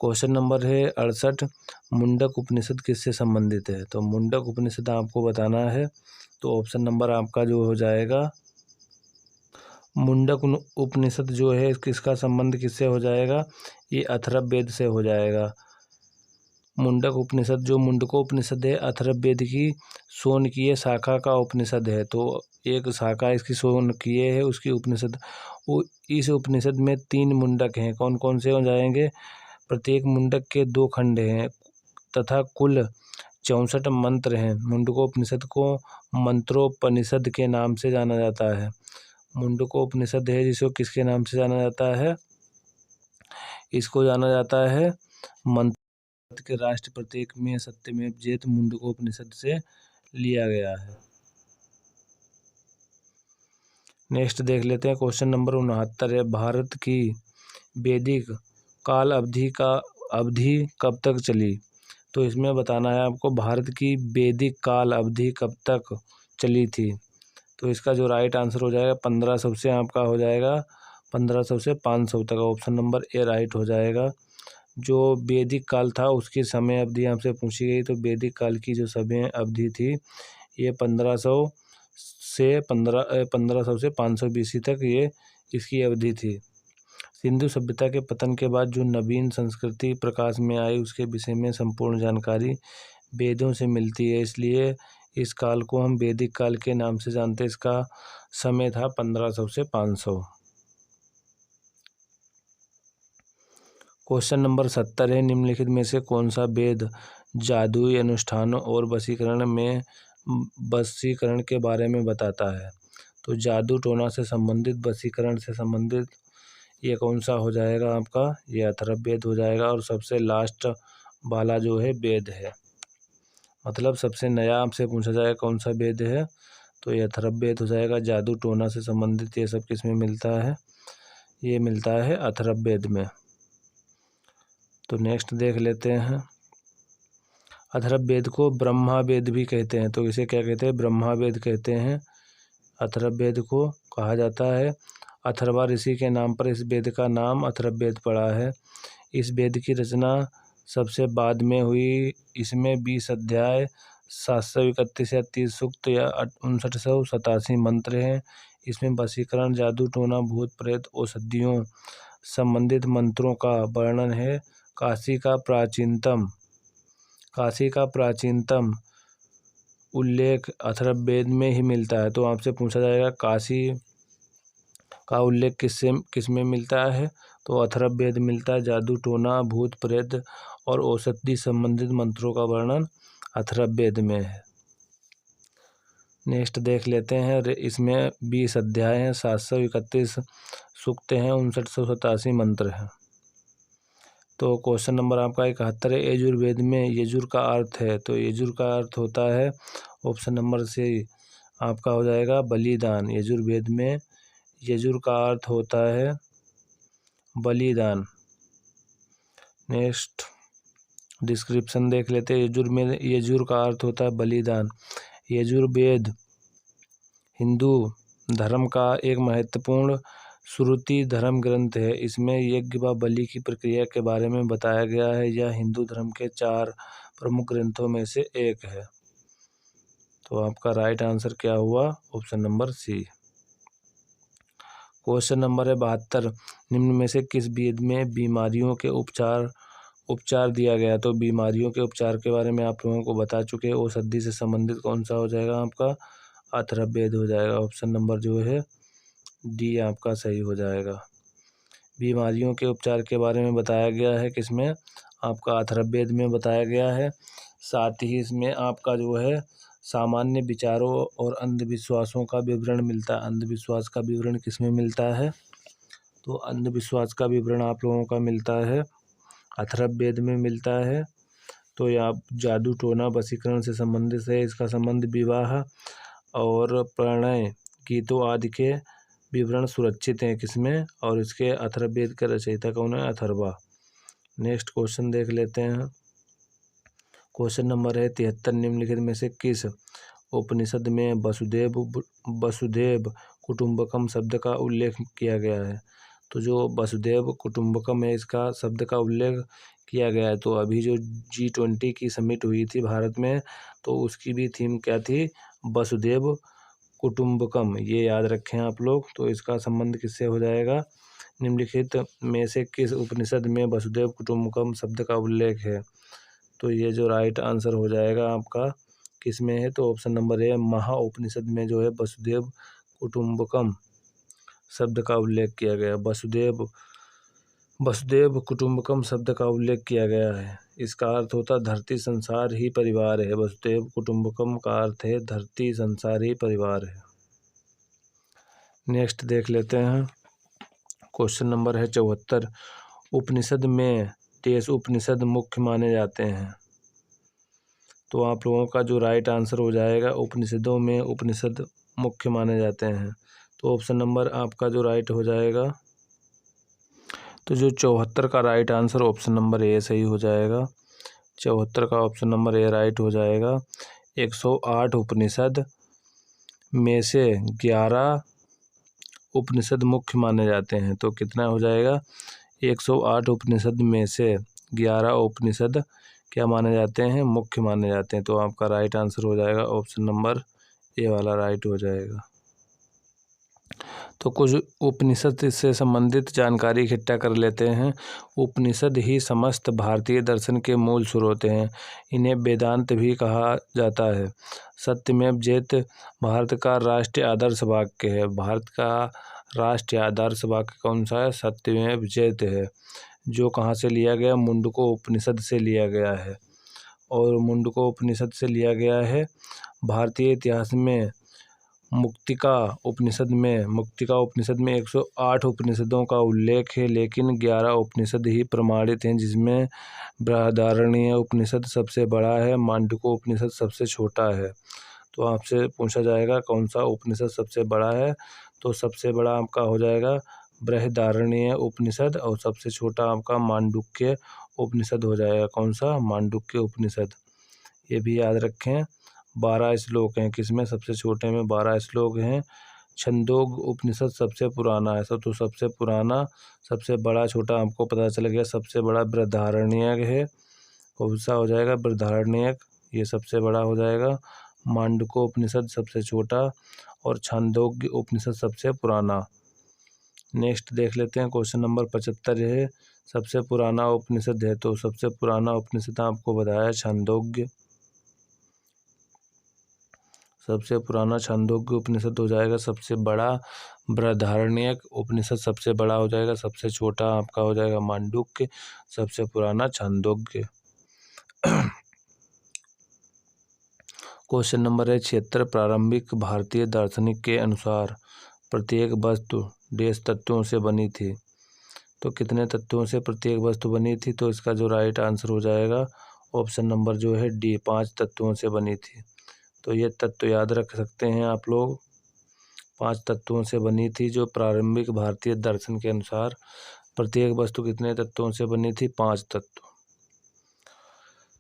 Speaker 1: क्वेश्चन नंबर है 68। मुंडक उपनिषद किससे संबंधित है? तो मुंडक उपनिषद आपको बताना है। तो ऑप्शन नंबर आपका जो हो जाएगा, मुंडक उपनिषद जो है, किसका संबंध किससे हो जाएगा? ये अथर्ववेद से हो जाएगा। मुंडक उपनिषद, जो मुंडको उपनिषद है, अथर्ववेद की शौनकीय शाखा का उपनिषद है। तो एक शाखा इसकी शौनकीय है, उसकी उपनिषद। वो इस उपनिषद में 3 मुंडक हैं। कौन कौन से हो जाएंगे? प्रत्येक मुंडक के 2 खंड हैं तथा कुल 64 मंत्र हैं। मुंडकोपनिषद को मंत्रोपनिषद के नाम से जाना जाता है। मुंडकोपनिषद है जिसको किसके नाम से जाना जाता है? इसको जाना जाता है मंत्र के राष्ट्र प्रतीक में सत्यमेव जयते मुंडकोपनिषद से लिया गया है। नेक्स्ट देख लेते हैं। क्वेश्चन नंबर 69 है। भारत की वैदिक काल अवधि कब तक चली? तो इसमें बताना है आपको, भारत की वैदिक काल अवधि कब तक चली थी। तो इसका जो राइट आंसर हो जाएगा 1500 से आपका हो जाएगा 1500 से 500 तक। ऑप्शन नंबर ए राइट हो जाएगा। जो वैदिक काल था उसकी समय अवधि आपसे पूछी गई। तो वैदिक काल की जो समय अवधि थी, ये 1500 से 500 BC तक ये इसकी अवधि थी। सिंधु सभ्यता के पतन के बाद जो नवीन संस्कृति प्रकाश में आई, उसके विषय में संपूर्ण जानकारी वेदों से मिलती है। इसलिए इस काल को हम वैदिक काल के नाम से जानते हैं। इसका समय था 1500 से 500। क्वेश्चन नंबर 70 है। निम्नलिखित में से कौन सा वेद जादुई अनुष्ठानों और वशीकरण के बारे में बताता है? तो जादू टोना से संबंधित, वशीकरण से संबंधित ये कौन सा हो जाएगा आपका? ये अथर्ववेद हो जाएगा। और सबसे लास्ट वाला जो है वेद है, मतलब सबसे नया आपसे पूछा जाएगा कौन सा वेद है, तो ये अथर्ववेद हो जाएगा। जादू टोना से संबंधित ये सब किस में मिलता है? ये मिलता है अथर्ववेद में। तो नेक्स्ट देख लेते हैं। अथर्ववेद को ब्रह्मावेद भी कहते हैं। तो इसे क्या कहते हैं? ब्रह्मावेद कहते हैं। अथर्ववेद को कहा जाता है। अथर्वा ऋषि के नाम पर इस वेद का नाम अथर्ववेद पड़ा है। इस वेद की रचना सबसे बाद में हुई। इसमें 20 अध्याय, 731 या 30 सूक्त या 5987 मंत्र हैं। इसमें वशीकरण, जादू टोना, भूत प्रेत, औषधियों संबंधित मंत्रों का वर्णन है। काशी का प्राचीनतम उल्लेख अथर्ववेद में ही मिलता है। तो आपसे पूछा जाएगा काशी का उल्लेख किस में मिलता है? तो अथर्ववेद मिलता है। जादू टोना, भूत प्रेत और औषधि संबंधित मंत्रों का वर्णन अथर्ववेद में है। नेक्स्ट देख लेते हैं। इसमें 20 अध्याय हैं, 731 सूक्त हैं, 5987 मंत्र हैं। तो क्वेश्चन नंबर आपका 71 है। यजुर्वेद में यजुर का अर्थ है। तो यजुर का अर्थ होता है, ऑप्शन नंबर से आपका हो जाएगा बलिदान। यजुर्वेद में यजुर का अर्थ होता है बलिदान। नेक्स्ट डिस्क्रिप्शन देख लेते हैं। यजुर का अर्थ होता है बलिदान। यजुर्वेद हिंदू धर्म का एक महत्वपूर्ण श्रुति धर्म ग्रंथ है। इसमें यज्ञ व बलि की प्रक्रिया के बारे में बताया गया है। यह हिंदू धर्म के 4 प्रमुख ग्रंथों में से एक है। तो आपका राइट आंसर क्या हुआ? Option number C. Question number है 72। निम्न में से किस वेद में बीमारियों के उपचार दिया गया? तो बीमारियों के उपचार के बारे में आप लोगों को बता चुके हैं। औषधि से संबंधित कौन सा हो जाएगा आपका? अथर्ववेद हो जाएगा। ऑप्शन नंबर जो है डी आपका सही हो जाएगा। बीमारियों के उपचार के बारे में बताया गया है किसमें? आपका अथर्ववेद में बताया गया है। साथ ही इसमें आपका जो है सामान्य विचारों और अंधविश्वासों का विवरण मिलता है। अंधविश्वास का विवरण किसमें मिलता है? तो अंधविश्वास का विवरण आप लोगों का मिलता है अथर्ववेद में मिलता है। तो यह जादू टोना वशीकरण से संबंधित है। इसका संबंध विवाह और प्रणय गीतों आदि के विवरण सुरक्षित हैं किसमें? और इसके अथर्ववेद का रचयिता कौन है? अथर्वा। नेक्स्ट क्वेश्चन देख लेते हैं। क्वेश्चन नंबर है 73। निम्नलिखित में से किस उपनिषद में वसुदेव कुटुंबकम शब्द का उल्लेख किया गया है? तो जो वसुदेव कुटुंबकम है इसका शब्द का उल्लेख किया गया है। तो अभी जो G20 की समिट हुई थी भारत में, तो उसकी भी थीम क्या थी? वसुदेव कुटुंबकम। ये याद रखें आप लोग। तो इसका संबंध किससे हो जाएगा? निम्नलिखित में से किस उपनिषद में वसुदेव कुटुंबकम शब्द का उल्लेख है? तो ये जो राइट आंसर हो जाएगा आपका किस में है? तो ऑप्शन नंबर ए महा उपनिषद में जो है वसुदेव कुटुंबकम शब्द का उल्लेख किया गया। वसुदेव कुटुंबकम शब्द का उल्लेख किया गया है। इसका अर्थ होता है धरती संसार ही परिवार है। वसुदेव कुटुंबकम का अर्थ है धरती संसार ही परिवार है। नेक्स्ट देख लेते हैं। क्वेश्चन नंबर है 74। उपनिषद में तेईस उपनिषद मुख्य माने जाते हैं। तो आप लोगों का जो राइट आंसर हो जाएगा उपनिषदों में उपनिषद मुख्य माने जाते हैं। तो ऑप्शन नंबर आपका जो राइट हो जाएगा, तो जो 74 का right answer option number A सही हो जाएगा। 74 का ऑप्शन नंबर ए राइट हो जाएगा। 108 उपनिषद में से 11 उपनिषद मुख्य माने जाते हैं। तो कितना हो जाएगा? 108 उपनिषद में से 11 उपनिषद क्या माने जाते हैं? मुख्य माने जाते हैं। तो आपका राइट आंसर हो जाएगा ऑप्शन नंबर ए वाला राइट हो जाएगा। तो कुछ उपनिषद से संबंधित जानकारी इकट्ठा कर लेते हैं। उपनिषद ही समस्त भारतीय दर्शन के मूल स्रोत हैं। इन्हें वेदांत भी कहा जाता है। सत्यमेव जयते भारत का राष्ट्रीय आदर्श वाक्य है। भारत का राष्ट्रीय आदर्श वाक्य कौन सा है? सत्यमेव जयते है। जो कहाँ से लिया गया? मुंडको उपनिषद से लिया गया है। और मुंडको उपनिषद से लिया गया है। भारतीय इतिहास में मुक्तिका उपनिषद में 108 उपनिषदों का उल्लेख है, लेकिन 11 उपनिषद ही प्रमाणित हैं, जिसमें बृहदारण्यक उपनिषद सबसे बड़ा है, मांडुक्य उपनिषद सबसे छोटा है। तो आपसे पूछा जाएगा कौन सा उपनिषद सबसे बड़ा है? तो सबसे बड़ा आपका हो जाएगा बृहदारण्यक उपनिषद और सबसे छोटा आपका मांडुक्य उपनिषद हो जाएगा। कौन सा? मांडुक्य उपनिषद। ये भी याद रखें। 12 श्लोक हैं। किसमें? सबसे छोटे में 12 श्लोक हैं। छंदोग उपनिषद सबसे पुराना है। तो सबसे पुराना, सबसे बड़ा, छोटा आपको पता चल गया। सबसे बड़ा बृहदारण्यक है। कौन सा हो जाएगा? बृहदारण्यक, ये सबसे बड़ा हो जाएगा। मांडुक्य उपनिषद सबसे छोटा और छांदोग्य उपनिषद सबसे पुराना। नेक्स्ट देख लेते हैं। क्वेश्चन नंबर 75 है। सबसे पुराना उपनिषद है। तो सबसे पुराना उपनिषद आपको बताया छांदोग्य। सबसे पुराना छांदोग्य उपनिषद हो जाएगा। सबसे बड़ा बृहदारण्यक उपनिषद सबसे बड़ा हो जाएगा। सबसे छोटा आपका हो जाएगा मांडुक्य। सबसे पुराना छांदोग्य। क्वेश्चन नंबर है 76। प्रारंभिक भारतीय दार्शनिक के अनुसार प्रत्येक वस्तु देश तत्वों से बनी थी। तो कितने तत्वों से प्रत्येक वस्तु बनी थी? तो इसका जो राइट आंसर हो जाएगा ऑप्शन नंबर जो है डी, 5 तत्वों से बनी थी। तो ये तत्व याद रख सकते हैं आप लोग। 5 तत्वों से बनी थी। जो प्रारंभिक भारतीय दर्शन के अनुसार प्रत्येक वस्तु कितने तत्वों से बनी थी? 5 तत्व।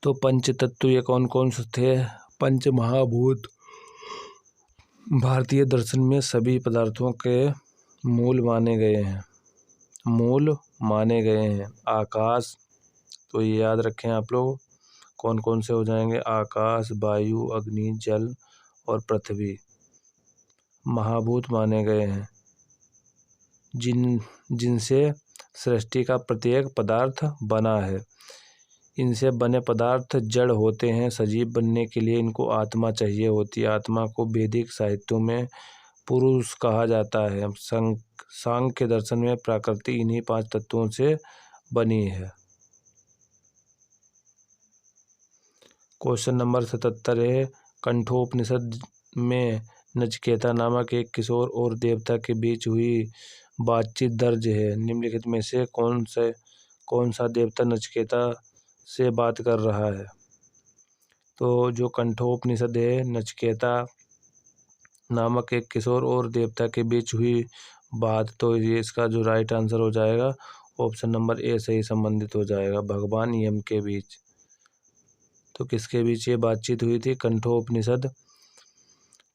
Speaker 1: तो पंच तत्व ये कौन कौन से थे? पंच महाभूत भारतीय दर्शन में सभी पदार्थों के मूल माने गए हैं, मूल माने गए हैं। आकाश, तो ये याद रखें आप लोग, कौन कौन से हो जाएंगे? आकाश, वायु, अग्नि, जल और पृथ्वी महाभूत माने गए हैं, जिनसे सृष्टि का प्रत्येक पदार्थ बना है। इनसे बने पदार्थ जड़ होते हैं। सजीव बनने के लिए इनको आत्मा चाहिए होती है। आत्मा को वैदिक साहित्यों में पुरुष कहा जाता है। सांख्य दर्शन में प्रकृति इन्हीं 5 तत्वों से बनी है। क्वेश्चन नंबर 77 है, कंठोपनिषद में नचिकेता नामक एक किशोर और देवता के बीच हुई बातचीत दर्ज है। निम्नलिखित में से कौन सा देवता नचिकेता से बात कर रहा है? तो जो कंठोपनिषद है, नचिकेता नामक एक किशोर और देवता के बीच हुई बात, तो ये इसका जो राइट आंसर हो जाएगा ऑप्शन नंबर ए से ही संबंधित हो जाएगा, भगवान यम के बीच। तो किसके बीच ये बातचीत हुई थी? कंठोपनिषद।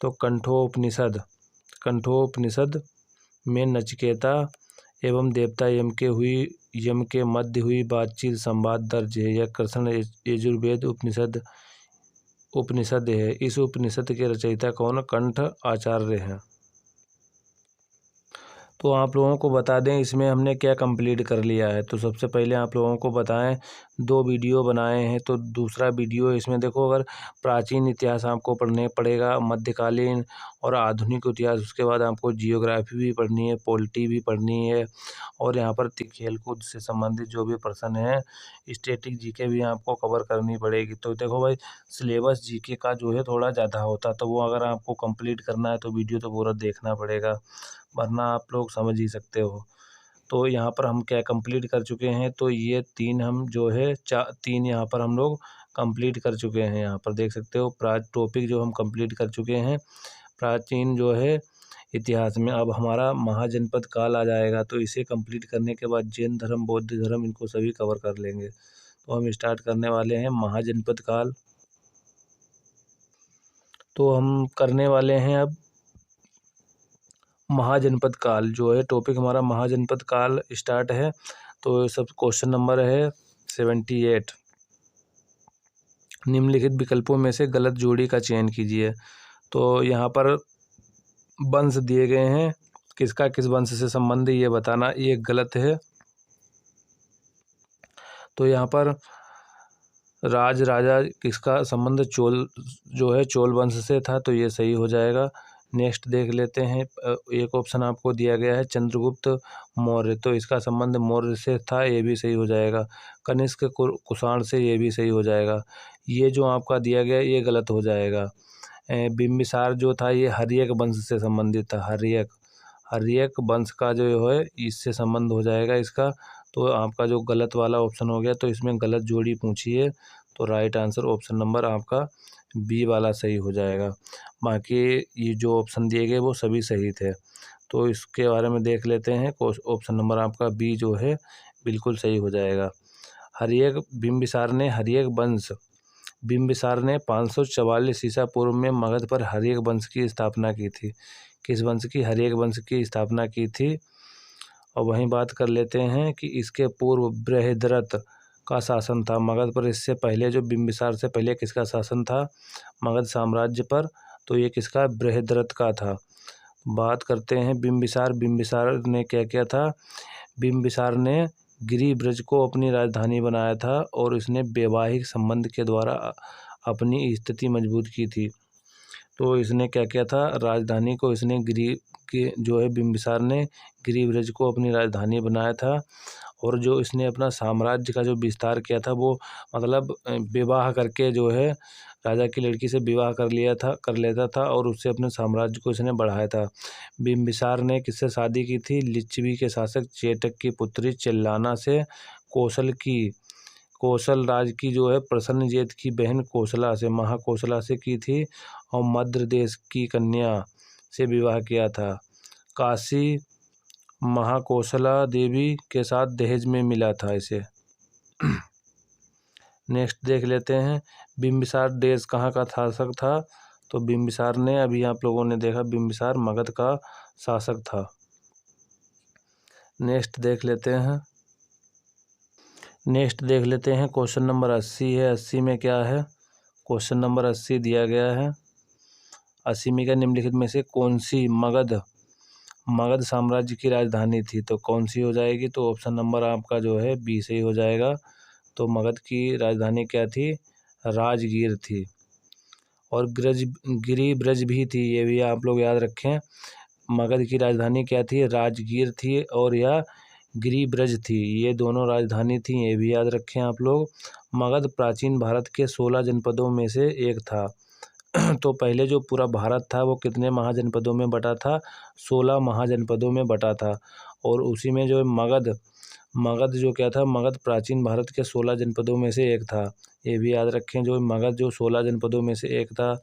Speaker 1: तो कंठोपनिषद में नचिकेता एवं देवता यम के मध्य हुई बातचीत संवाद दर्ज है। यह कृष्ण यजुर्वेद उपनिषद है। इस उपनिषद के रचयिता कौन? कंठ आचार्य हैं। तो आप लोगों को बता दें इसमें हमने क्या कंप्लीट कर लिया है। तो सबसे पहले आप लोगों को बताएं, 2 वीडियो बनाए हैं। तो दूसरा वीडियो इसमें देखो, अगर प्राचीन इतिहास आपको पढ़ने पड़ेगा, मध्यकालीन और आधुनिक इतिहास, उसके बाद आपको जियोग्राफी भी पढ़नी है, पॉलिटी भी पढ़नी है, और यहाँ पर खेलकूद से संबंधित जो भी प्रश्न है, स्टैटिक जीके भी आपको कवर करनी पड़ेगी। तो देखो भाई, सिलेबस जीके का जो है थोड़ा ज़्यादा होता, तो वो अगर आपको कंप्लीट करना है तो वीडियो तो पूरा देखना पड़ेगा, वरना आप लोग समझ ही सकते हो। तो यहाँ पर हम क्या कंप्लीट कर चुके हैं? तो ये 3 हम जो है 3 यहाँ पर हम लोग कंप्लीट कर चुके हैं। यहाँ पर देख सकते हो टॉपिक जो हम कंप्लीट कर चुके हैं प्राचीन जो है इतिहास में। अब हमारा महाजनपद काल आ जाएगा, तो इसे कंप्लीट करने के बाद जैन धर्म, बौद्ध धर्म, इनको सभी कवर कर लेंगे। तो हम स्टार्ट करने वाले हैं महाजनपद काल। तो हम करने वाले हैं अब महाजनपद काल, जो है टॉपिक हमारा महाजनपद काल स्टार्ट है। तो सब क्वेश्चन नंबर है 78। निम्नलिखित विकल्पों में से गलत जोड़ी का चयन कीजिए। तो यहाँ पर वंश दिए गए हैं, किसका किस वंश से संबंध है ये बताना, ये गलत है। तो यहाँ पर राजा किसका संबंध चोल जो है चोल वंश से था, तो ये सही हो जाएगा। नेक्स्ट देख लेते हैं, एक ऑप्शन आपको दिया गया है चंद्रगुप्त मौर्य, तो इसका संबंध मौर्य से था, ये भी सही हो जाएगा। कनिष्क कुषाण से, ये भी सही हो जाएगा। ये जो आपका दिया गया ये गलत हो जाएगा। बिंबिसार जो था ये हर्यक वंश से संबंधित था, हर्यक वंश का जो है इससे संबंध हो जाएगा इसका। तो आपका जो गलत वाला ऑप्शन हो गया, तो इसमें गलत जोड़ी पूछी है, तो राइट आंसर ऑप्शन नंबर आपका बी वाला सही हो जाएगा। बाकी ये जो ऑप्शन दिए गए वो सभी सही थे, तो इसके बारे में देख लेते हैं। ऑप्शन नंबर आपका बी जो है बिल्कुल सही हो जाएगा। बिंबिसार ने 544 ईसा पूर्व में मगध पर हर्यक वंश की स्थापना की थी। किस वंश की? हर्यक वंश की स्थापना की थी। और वहीं बात कर लेते हैं कि इसके पूर्व बृहद्रथ का शासन था मगध पर। इससे पहले जो बिंबिसार से पहले किसका शासन था मगध साम्राज्य पर? तो ये किसका? बृहद्रथ का था। बात करते हैं बिंबिसार ने क्या किया था? बिंबिसार ने गिरिब्रज को अपनी राजधानी बनाया था, और इसने वैवाहिक संबंध के द्वारा अपनी स्थिति मजबूत की थी। तो इसने क्या किया था? राजधानी को इसने जो है बिंबिसार ने गिरिब्रज को अपनी राजधानी बनाया था, और जो इसने अपना साम्राज्य का जो विस्तार किया था वो मतलब विवाह करके जो है राजा की लड़की से विवाह कर लेता था, और उससे अपने साम्राज्य को इसने बढ़ाया था। बिंबिसार ने किससे शादी की थी? लिच्छवी के शासक चेटक की पुत्री चिल्लाना से, कौशल राज की जो है प्रसन्नजेत की बहन कोसला से, महाकोसला से की थी, और मध्य देश की कन्या से विवाह किया था। काशी महाकोशला देवी के साथ दहेज में मिला था इसे। नेक्स्ट देख लेते हैं, बिंबिसार देश कहाँ का शासक था? तो बिंबिसार ने, अभी आप लोगों ने देखा, बिंबिसार मगध का शासक था। नेक्स्ट देख लेते हैं क्वेश्चन नंबर 80 है। 80 में क्या है? क्वेश्चन नंबर 80 दिया गया है, 80 में क्या, निम्नलिखित में से कौन सी मगध साम्राज्य की राजधानी थी? तो कौन सी हो जाएगी? तो ऑप्शन नंबर आपका जो है बी सही हो जाएगा। तो मगध की राजधानी क्या थी? राजगीर थी। और गिरिब्रज भी थी, ये भी आप लोग याद रखें। मगध की राजधानी क्या थी? राजगीर थी और या गिरिब्रज थी, ये दोनों राजधानी थी, ये भी याद रखें आप लोग। मगध प्राचीन भारत के 16 जनपदों में से एक था। तो पहले जो पूरा भारत था वो कितने महाजनपदों में बटा था? 16 महाजनपदों में बटा था। और उसी में जो मगध जो क्या था? मगध प्राचीन भारत के 16 जनपदों में से एक था, ये भी याद रखें। जो मगध जो 16 जनपदों में से एक था।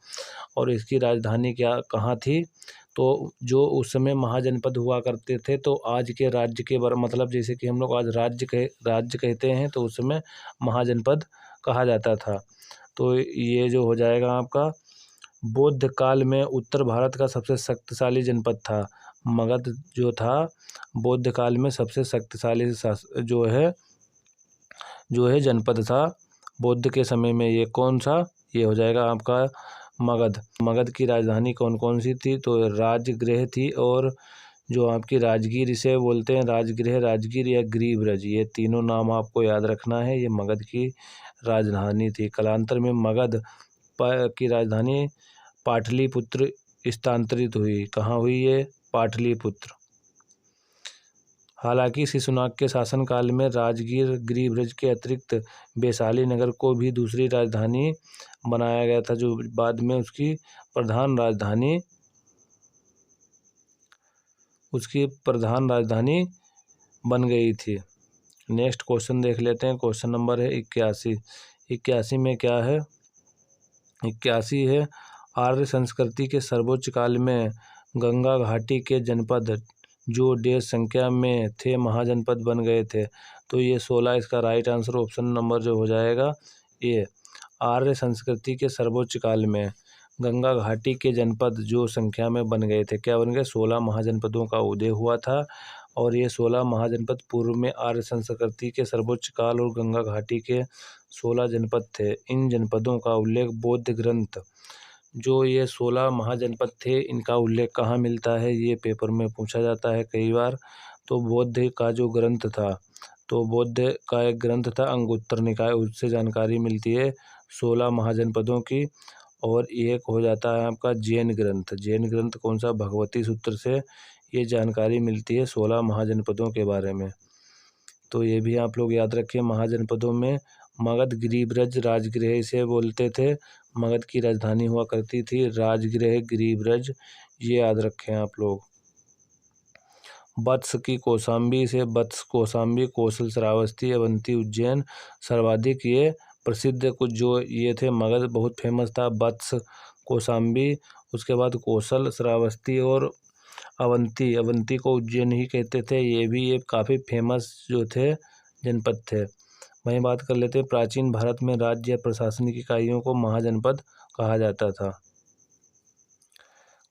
Speaker 1: और इसकी राजधानी कहाँ थी? तो जो उस समय महाजनपद हुआ करते थे, तो आज के राज्य के मतलब जैसे कि हम लोग आज राज्य कहते हैं, तो उस समय महाजनपद कहा जाता था। तो ये जो हो जाएगा आपका, बौद्ध काल में उत्तर भारत का सबसे शक्तिशाली जनपद था। मगध जो था बौद्ध काल में सबसे शक्तिशाली जो है जनपद था बौद्ध के समय में। ये कौन सा? ये हो जाएगा आपका मगध। मगध की राजधानी कौन कौन सी थी? तो राजगृह थी, और जो आपकी राजगीर इसे बोलते हैं, राजगृह, राजगीर या गिरिब्रज, ये तीनों नाम आपको याद रखना है। ये मगध की राजधानी थी। कालांतर में मगध की राजधानी पाटलिपुत्र स्थानांतरित हुई। कहाँ हुई ये? पाटलिपुत्र। हालांकि शिशुनाग के शासनकाल में राजगीर गिरिब्रज के अतिरिक्त वैशाली नगर को भी दूसरी राजधानी बनाया गया था, जो बाद में उसकी प्रधान राजधानी बन गई थी। नेक्स्ट क्वेश्चन देख लेते हैं। क्वेश्चन नंबर है 81। 81 में क्या है? 81 है, आर्य संस्कृति के सर्वोच्च काल में गंगा घाटी के जनपद जो देश संख्या में थे महाजनपद बन गए थे। तो ये 16 इसका राइट आंसर ऑप्शन नंबर जो हो जाएगा ये। आर्य संस्कृति के सर्वोच्च काल में गंगा घाटी के जनपद जो संख्या में बन गए थे, क्या बन गए? 16 महाजनपदों का उदय हुआ था। और ये 16 महाजनपद पूर्व में आर्य संस्कृति के सर्वोच्च काल और गंगा घाटी के 16 जनपद थे। इन जनपदों का उल्लेख बौद्ध ग्रंथ, जो ये 16 महाजनपद थे, इनका उल्लेख कहाँ मिलता है? ये पेपर में पूछा जाता है कई बार। तो बौद्ध का जो ग्रंथ था, तो बौद्ध का एक ग्रंथ था अंगुत्तर निकाय, उससे जानकारी मिलती है 16 महाजनपदों की। और एक हो जाता है आपका जैन ग्रंथ। जैन ग्रंथ कौन सा? भगवती सूत्र से ये जानकारी मिलती है 16 महाजनपदों के बारे में। तो ये भी आप लोग याद रखें। महाजनपदों में मगध, गिरिब्रज, राजगृह इसे बोलते थे। मगध की राजधानी हुआ करती थी राजगृह, गिरिब्रज, ये याद रखें आप लोग। वत्स की कौशाम्बी से वत्स, कौशाम्बी, कौशल, श्रावस्ती, अवंती, उज्जैन सर्वाधिक ये प्रसिद्ध कुछ जो ये थे। मगध बहुत फेमस था, वत्स, कौशाम्बी, उसके बाद कौशल, श्रावस्ती और अवंती को उज्जैन ही कहते थे। ये भी ये काफ़ी फेमस जो थे जनपद थे। वहीं बात कर लेते हैं, प्राचीन भारत में राज्य या प्रशासनिक इकाइयों को महाजनपद कहा जाता था।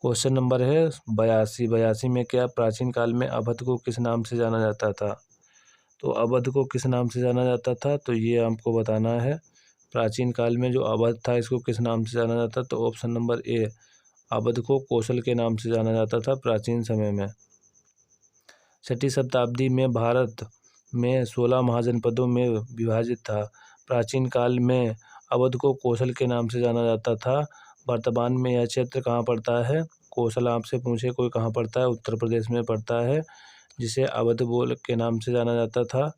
Speaker 1: क्वेश्चन नंबर है 82। 82 में क्या? प्राचीन काल में अवध को किस नाम से जाना जाता था? तो अवध को किस नाम से जाना जाता था? तो ये आपको बताना है। प्राचीन काल में जो अवध था, इसको किस नाम से जाना जाता? तो ऑप्शन नंबर ए, अवध को कौशल के नाम से जाना जाता था प्राचीन समय में। 6वीं शताब्दी में भारत में 16 महाजनपदों में विभाजित था। प्राचीन काल में अवध को कौशल के नाम से जाना जाता था। वर्तमान में यह क्षेत्र कहाँ पड़ता है? कौशल आपसे पूछे कोई कहाँ पड़ता है? उत्तर प्रदेश में पड़ता है, जिसे अवध बोल के नाम से जाना जाता था।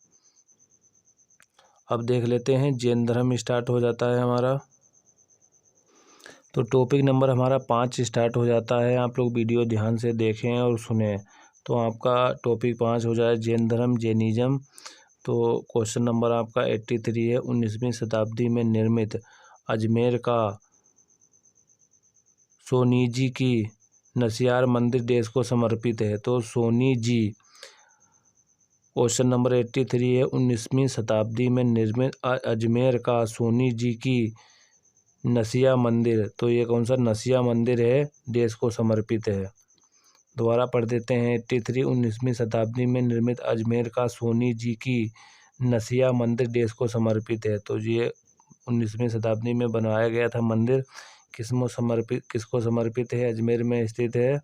Speaker 1: अब देख लेते हैं, जैन धर्म स्टार्ट हो जाता है हमारा। तो टॉपिक नंबर हमारा 5 स्टार्ट हो जाता है। आप लोग वीडियो ध्यान से देखें और सुने। तो आपका टॉपिक 5 हो जाए जैन धर्म, जैनिज्म। तो क्वेश्चन नंबर आपका 83 है, 19वीं शताब्दी में निर्मित अजमेर का सोनीजी की नसियार मंदिर देश को समर्पित है? तो सोनी जी। क्वेश्चन नंबर 83 है, 19वीं शताब्दी में निर्मित अजमेर का सोनी जी की नसिया मंदिर, तो ये कौन सा नसिया मंदिर है, देश को समर्पित है? दोबारा पढ़ देते हैं। 83, 19वीं शताब्दी में निर्मित अजमेर का सोनी जी की नसिया मंदिर देश को समर्पित है। तो ये 19वीं शताब्दी में बनाया गया था मंदिर, किसको समर्पित है? अजमेर में स्थित है।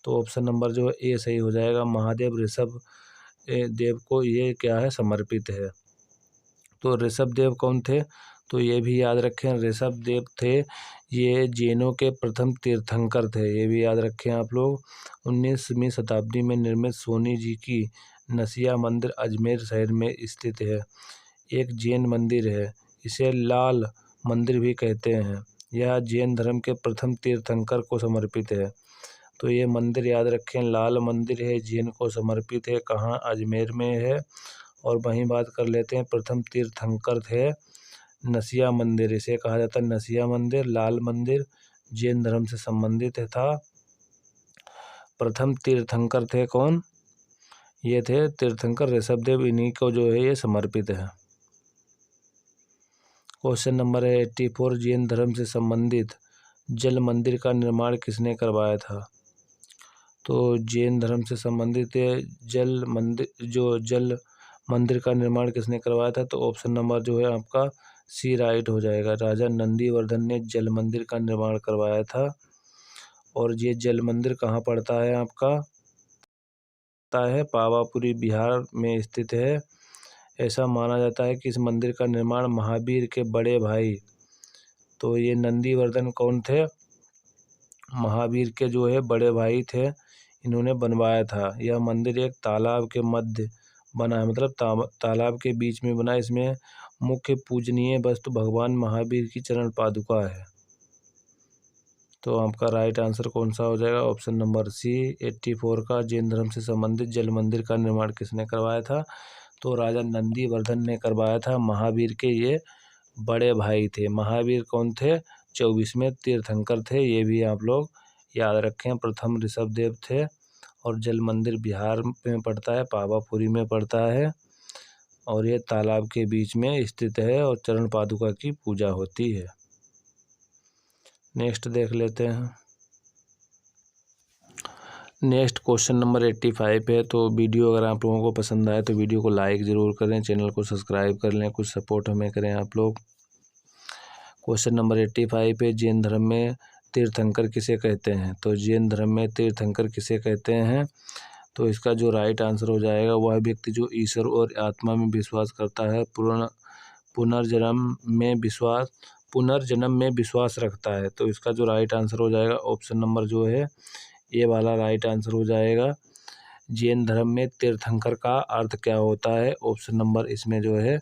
Speaker 1: तो ऑप्शन नंबर जो है ए सही हो जाएगा, महादेव ऋषभ देव को ये क्या है, समर्पित है। तो ऋषभ देव कौन थे? तो ये भी याद रखें, ऋषभ देव थे ये जैनों के प्रथम तीर्थंकर थे, ये भी याद रखें आप लोग। 19वीं शताब्दी में निर्मित सोनी जी की नसिया मंदिर अजमेर शहर में स्थित है। एक जैन मंदिर है, इसे लाल मंदिर भी कहते हैं। यह जैन धर्म के प्रथम तीर्थंकर को समर्पित है। तो ये मंदिर याद रखें, लाल मंदिर है, जैन को समर्पित है। कहाँ? अजमेर में है। और वहीं बात कर लेते हैं, प्रथम तीर्थंकर थे नसिया मंदिर, इसे कहा जाता है नसिया मंदिर। लाल मंदिर जैन धर्म से संबंधित था। प्रथम तीर्थंकर थे कौन? ये थे तीर्थंकर ऋषभ देव, इन्हीं को जो है ये समर्पित है। क्वेश्चन नंबर है 84, जैन धर्म से संबंधित जल मंदिर का निर्माण किसने करवाया था? तो जैन धर्म से संबंधित जल मंदिर का निर्माण किसने करवाया था? तो ऑप्शन नंबर जो है आपका सी राइट हो जाएगा, राजा नंदीवर्धन ने जल मंदिर का निर्माण करवाया था। और ये जल मंदिर कहाँ पड़ता है आपका? है पावापुरी बिहार में स्थित है। ऐसा माना जाता है कि इस मंदिर का निर्माण महावीर के बड़े भाई, तो ये नंदीवर्धन कौन थे? महावीर के जो है बड़े भाई थे, इन्होंने बनवाया था। यह मंदिर एक तालाब के मध्य बना है, मतलब तालाब के बीच में बना है। इसमें मुख्य पूजनीय वस्तु भगवान महावीर की चरण पादुका है। तो आपका राइट आंसर कौन सा हो जाएगा? ऑप्शन नंबर सी। 84 का जैन धर्म से संबंधित जल मंदिर का निर्माण किसने करवाया था? तो राजा नंदीवर्धन ने करवाया था। महावीर के ये बड़े भाई थे। महावीर कौन थे? 24वें तीर्थंकर थे, ये भी आप लोग याद रखें। प्रथम ऋषभ देव थे। और जल मंदिर बिहार में पड़ता है, पावापुरी में पड़ता है, और ये तालाब के बीच में स्थित है और चरण पादुका की पूजा होती है। नेक्स्ट देख लेते हैं। नेक्स्ट क्वेश्चन नंबर 85 है। तो वीडियो अगर आप लोगों को पसंद आए तो वीडियो को लाइक ज़रूर करें, चैनल को सब्सक्राइब कर लें, कुछ सपोर्ट हमें करें आप लोग। क्वेश्चन नंबर 85 है, जैन धर्म में तीर्थंकर किसे कहते हैं? तो जैन धर्म में तीर्थंकर किसे कहते हैं? तो इसका जो राइट आंसर हो जाएगा, वह व्यक्ति जो ईश्वर और आत्मा में विश्वास करता है, पुनर्जन्म में विश्वास रखता है। तो इसका जो राइट आंसर हो जाएगा, ऑप्शन नंबर जो है ये वाला राइट आंसर हो जाएगा। जैन धर्म में तीर्थंकर का अर्थ क्या होता है? ऑप्शन नंबर इसमें जो है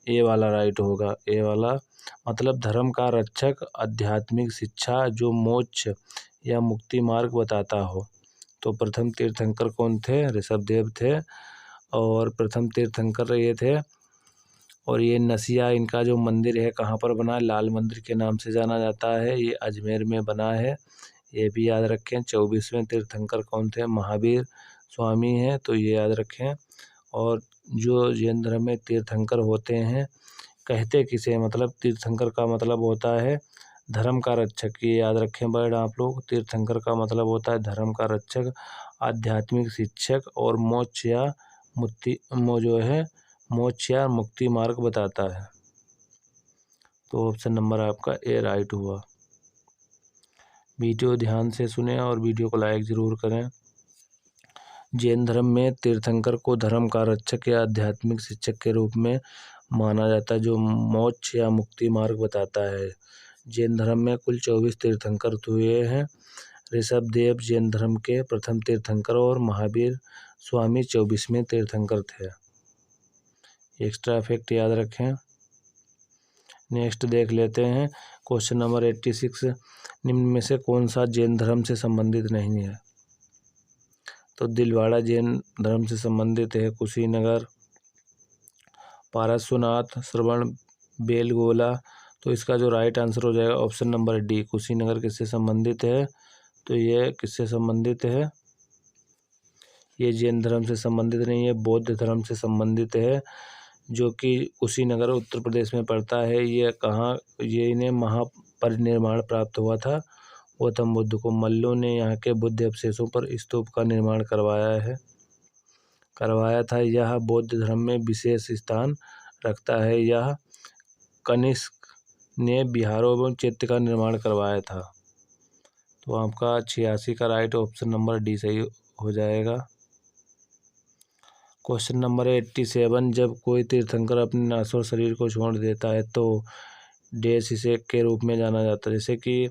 Speaker 1: ए वाला राइट होगा। ए वाला मतलब धर्म का रक्षक, आध्यात्मिक शिक्षा जो मोक्ष या मुक्ति मार्ग बताता हो। तो प्रथम तीर्थंकर कौन थे? ऋषभ देव थे, और प्रथम तीर्थंकर ये थे। और ये नसिया इनका जो मंदिर है कहाँ पर बना है? लाल मंदिर के नाम से जाना जाता है, ये अजमेर में बना है, ये भी याद रखें। 24वें तीर्थंकर कौन थे? महावीर स्वामी हैं, तो ये याद रखें। और जो जैन धर्म में तीर्थंकर होते हैं, कहते किसे, मतलब तीर्थंकर का मतलब होता है धर्म का रक्षक, ये याद रखें वर्ड आप लोग। तीर्थंकर का मतलब होता है धर्म का रक्षक, आध्यात्मिक शिक्षक, और मोक्ष या मुक्ति मार्ग बताता है। तो ऑप्शन नंबर आपका ए राइट हुआ। वीडियो ध्यान से सुने और वीडियो को लाइक ज़रूर करें। जैन धर्म में तीर्थंकर को धर्म का रक्षक या आध्यात्मिक शिक्षक के रूप में माना जाता है, जो मोक्ष या मुक्ति मार्ग बताता है। जैन धर्म में कुल 24 तीर्थंकर हुए हैं। ऋषभ देव जैन धर्म के प्रथम तीर्थंकर और महावीर स्वामी 24वें तीर्थंकर थे। एक्स्ट्रा फैक्ट याद रखें। नेक्स्ट देख लेते हैं क्वेश्चन नंबर 86, निम्न में से कौन सा जैन धर्म से संबंधित नहीं है? तो दिलवाड़ा जैन धर्म से संबंधित है, कुशीनगर, पारसनाथ, श्रवण बेलगोला। तो इसका जो राइट आंसर हो जाएगा ऑप्शन नंबर डी, कुशीनगर किससे संबंधित है? तो ये किससे संबंधित है? ये जैन धर्म से संबंधित नहीं है, बौद्ध धर्म से संबंधित है, जो कि कुशीनगर उत्तर प्रदेश में पड़ता है। ये कहाँ, ये इन्हें महापरिनिर्वाण प्राप्त हुआ था गौतम बुद्ध को। मल्लों ने यहाँ के बुद्ध अवशेषों पर स्तूप का निर्माण करवाया था। यह बौद्ध धर्म में विशेष स्थान रखता है। यह कनिष्क ने बिहारों एवं चैत्य का निर्माण करवाया था। तो आपका 86 का राइट ऑप्शन नंबर डी सही हो जाएगा। क्वेश्चन नंबर 87, जब कोई तीर्थंकर अपने नासवर शरीर को छोड़ देता है तो डैश इसे के रूप में जाना जाता है। जैसे कि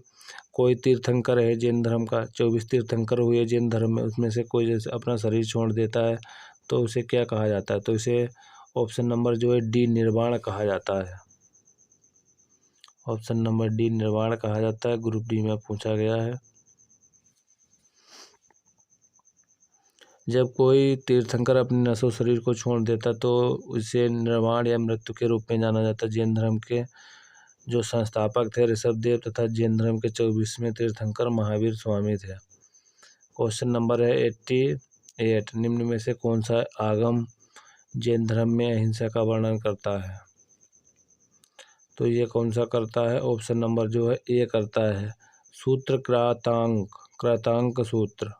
Speaker 1: कोई तीर्थंकर है जैन धर्म का, 24 तीर्थंकर हुए जैन धर्म में, उसमें से कोई जैसे अपना शरीर छोड़ देता है तो उसे क्या कहा जाता है? तो इसे ऑप्शन नंबर जो है डी निर्वाण कहा जाता है। ऑप्शन नंबर डी निर्वाण कहा जाता है, ग्रुप डी में पूछा गया है। जब कोई तीर्थंकर अपने नश्वर शरीर को छोड़ देता तो इसे निर्वाण या मृत्यु के रूप में जाना जाता है। जैन धर्म के जो संस्थापक थे ऋषभदेव तथा जैन धर्म के 24वें तीर्थंकर महावीर स्वामी थे। क्वेश्चन नंबर है 88, निम्न में से कौन सा आगम जैन धर्म में अहिंसा का वर्णन करता है? तो ये कौन सा करता है? ऑप्शन नंबर जो है ए करता है, सूत्र क्रातांक सूत्र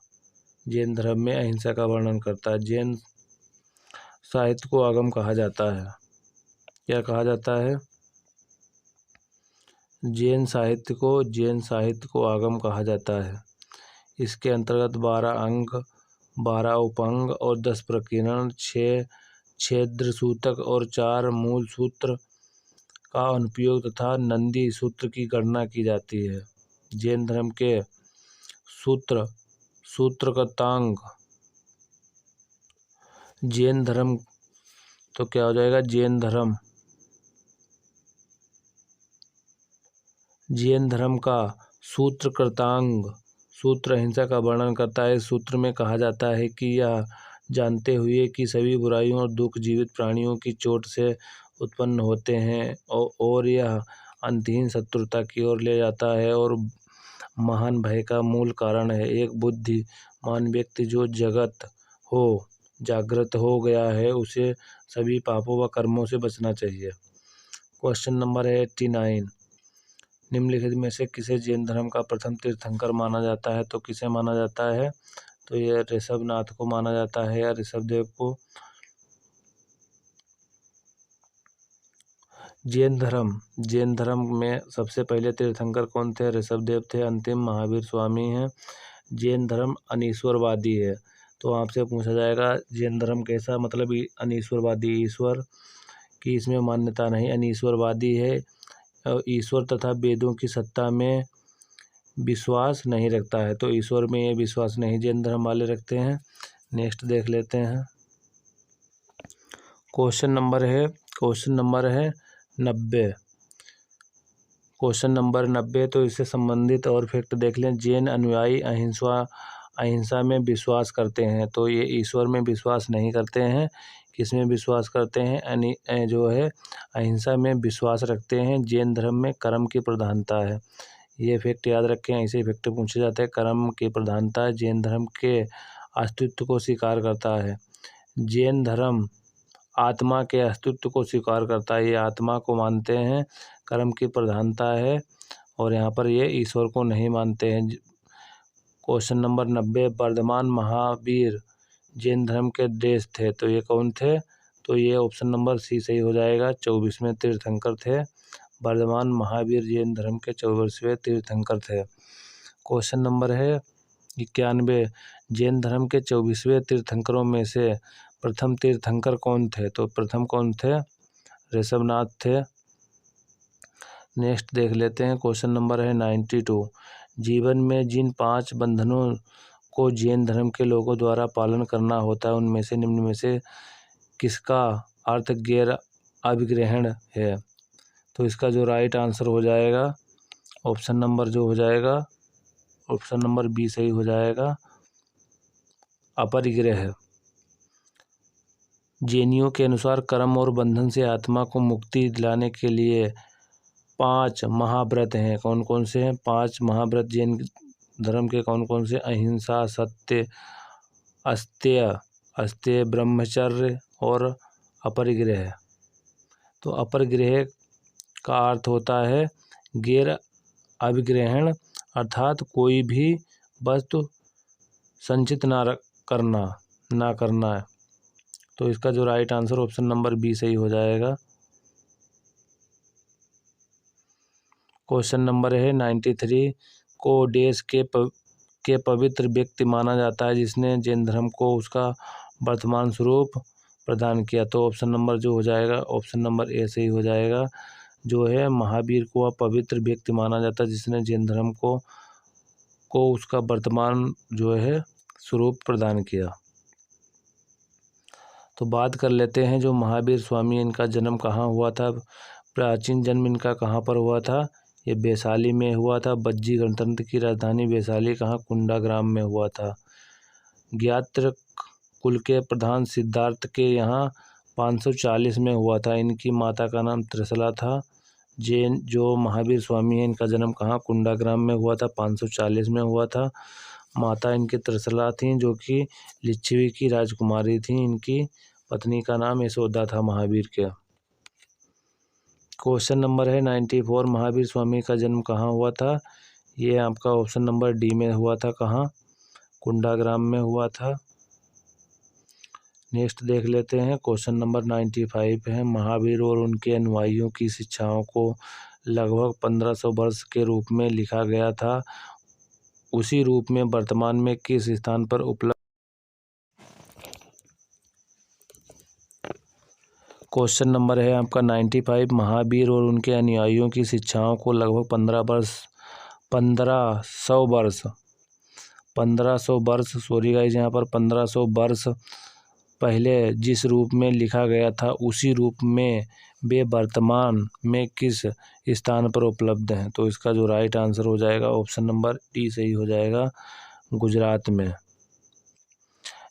Speaker 1: जैन धर्म में अहिंसा का वर्णन करता है। जैन साहित्य को आगम कहा जाता है। क्या कहा जाता है? जैन साहित्य को आगम कहा जाता है। इसके अंतर्गत 12 अंग, 12 उपअंग और 10 प्रकीर्णन, 6 क्षेत्र सूतक और 4 मूल सूत्र का अनुप्रयोग तथा नंदी सूत्र की गणना की जाती है। जैन धर्म के सूत्रकृतांग जैन धर्म, तो क्या हो जाएगा? जैन धर्म का सूत्रकृतांग सूत्र अहिंसा का वर्णन करता है। इस सूत्र में कहा जाता है कि यह जानते हुए कि सभी बुराइयों और दुख जीवित प्राणियों की चोट से उत्पन्न होते हैं और यह अंतहीन शत्रुता की ओर ले जाता है और महान भय का मूल कारण है। एक बुद्धिमान व्यक्ति जो जागृत हो गया है उसे सभी पापों व कर्मों से बचना चाहिए। क्वेश्चन नंबर है 89, निम्नलिखित में से किसे जैन धर्म का प्रथम तीर्थंकर माना जाता है? तो किसे माना जाता है? तो यह ऋषभनाथ को माना जाता है या ऋषभदेव को। जैन धर्म में सबसे पहले तीर्थंकर कौन थे? ऋषभदेव थे। अंतिम महावीर स्वामी हैं। जैन धर्म अनीश्वरवादी है। तो आपसे पूछा जाएगा जैन धर्म कैसा, मतलब अनीश्वरवादी, ईश्वर की इसमें मान्यता नहीं, अनीश्वरवादी है। ईश्वर तथा वेदों की सत्ता में विश्वास नहीं रखता है। तो ईश्वर में ये विश्वास नहीं जैन धर्म वाले रखते हैं। नेक्स्ट देख लेते हैं। क्वेश्चन नंबर है 90। क्वेश्चन नंबर 90, तो इससे संबंधित और फैक्ट देख लें। जैन अनुयायी अहिंसा में विश्वास करते हैं। तो ये ईश्वर में विश्वास नहीं करते हैं, किसमें विश्वास करते हैं? जो है अहिंसा में विश्वास रखते हैं। जैन धर्म में कर्म की प्रधानता है। ये फैक्ट याद रखें, ऐसे फैक्ट पूछे जाते हैं। कर्म की प्रधानता जैन धर्म के अस्तित्व को स्वीकार करता है। जैन धर्म आत्मा के अस्तित्व को स्वीकार करता है, ये आत्मा को मानते हैं। कर्म की प्रधानता है और यहाँ पर ये ईश्वर को नहीं मानते हैं। क्वेश्चन नंबर 90, वर्धमान महावीर जैन धर्म के देश थे। तो ये कौन थे? तो ये ऑप्शन नंबर सी सही हो जाएगा, 24वें तीर्थंकर थे। वर्धमान महावीर जैन धर्म के 24वें तीर्थंकर थे। क्वेश्चन नंबर है 91, जैन धर्म के 24वें तीर्थंकरों में से प्रथम तीर्थंकर कौन थे? तो प्रथम कौन थे? ऋषभनाथ थे। नेक्स्ट देख लेते हैं। क्वेश्चन नंबर है 92, जीवन में जिन 5 बंधनों को जैन धर्म के लोगों द्वारा पालन करना होता है उनमें से निम्न में से किसका अर्थ गैर अभिग्रहण है? तो इसका जो राइट आंसर हो जाएगा ऑप्शन नंबर जो हो जाएगा ऑप्शन नंबर बी सही हो जाएगा, अपरिग्रह। जैनियों के अनुसार कर्म और बंधन से आत्मा को मुक्ति दिलाने के लिए 5 महाव्रत हैं। कौन कौन से हैं? 5 महाव्रत जैन धर्म के कौन कौन से? अहिंसा, सत्य, अस्तेय, अस्तेय, ब्रह्मचर्य और अपरिग्रह। तो अपरिग्रह का अर्थ होता है गैर अभिग्रहण, अर्थात कोई भी वस्तु संचित ना करना है। तो इसका जो right answer option number B सही हो जाएगा। क्वेश्चन नंबर है 93, को देश के पवित्र व्यक्ति माना जाता है जिसने जैन धर्म को उसका वर्तमान स्वरूप प्रदान किया। तो ऑप्शन नंबर जो हो जाएगा, ऑप्शन नंबर ए सही हो जाएगा। जो है महावीर को पवित्र व्यक्ति माना जाता है जिसने जैन धर्म को उसका वर्तमान जो है स्वरूप प्रदान किया। तो बात कर लेते हैं जो महावीर स्वामी, इनका जन्म कहाँ हुआ था? प्राचीन जन्म इनका कहाँ पर हुआ था? ये वैशाली में हुआ था। बज्जी गणतंत्र की राजधानी वैशाली कहाँ? कुंडाग्राम में हुआ था। ज्ञात्र कुल के प्रधान सिद्धार्थ के यहाँ 540 में हुआ था। इनकी माता का नाम त्रिशला था। जैन जो महावीर स्वामी है इनका जन्म कहाँ? कुंडाग्राम में हुआ था, 540 में हुआ था। माता इनकी त्रिशला थी जो कि लिच्छवी की राजकुमारी थी। इनकी पत्नी का नाम यशोदा था महावीर के। क्वेश्चन नंबर है 94, महावीर स्वामी का जन्म कहाँ हुआ था? ये आपका ऑप्शन नंबर डी में हुआ था। कहाँ? कुंडाग्राम में हुआ था। नेक्स्ट देख लेते हैं। क्वेश्चन नंबर 95 है, महावीर और उनके अनुयायियों की शिक्षाओं को लगभग 1500 वर्ष के रूप में लिखा गया था। उसी रूप में वर्तमान में किस स्थान पर उपलब्ध? क्वेश्चन नंबर है आपका 95, महावीर और उनके अनुयायियों की शिक्षाओं को लगभग 1500 वर्ष सॉरी गाइस, यहाँ पर 1500 वर्ष पहले जिस रूप में लिखा गया था उसी रूप में वे वर्तमान में किस स्थान पर उपलब्ध हैं? तो इसका जो राइट आंसर हो जाएगा ऑप्शन नंबर डी सही हो जाएगा, गुजरात में।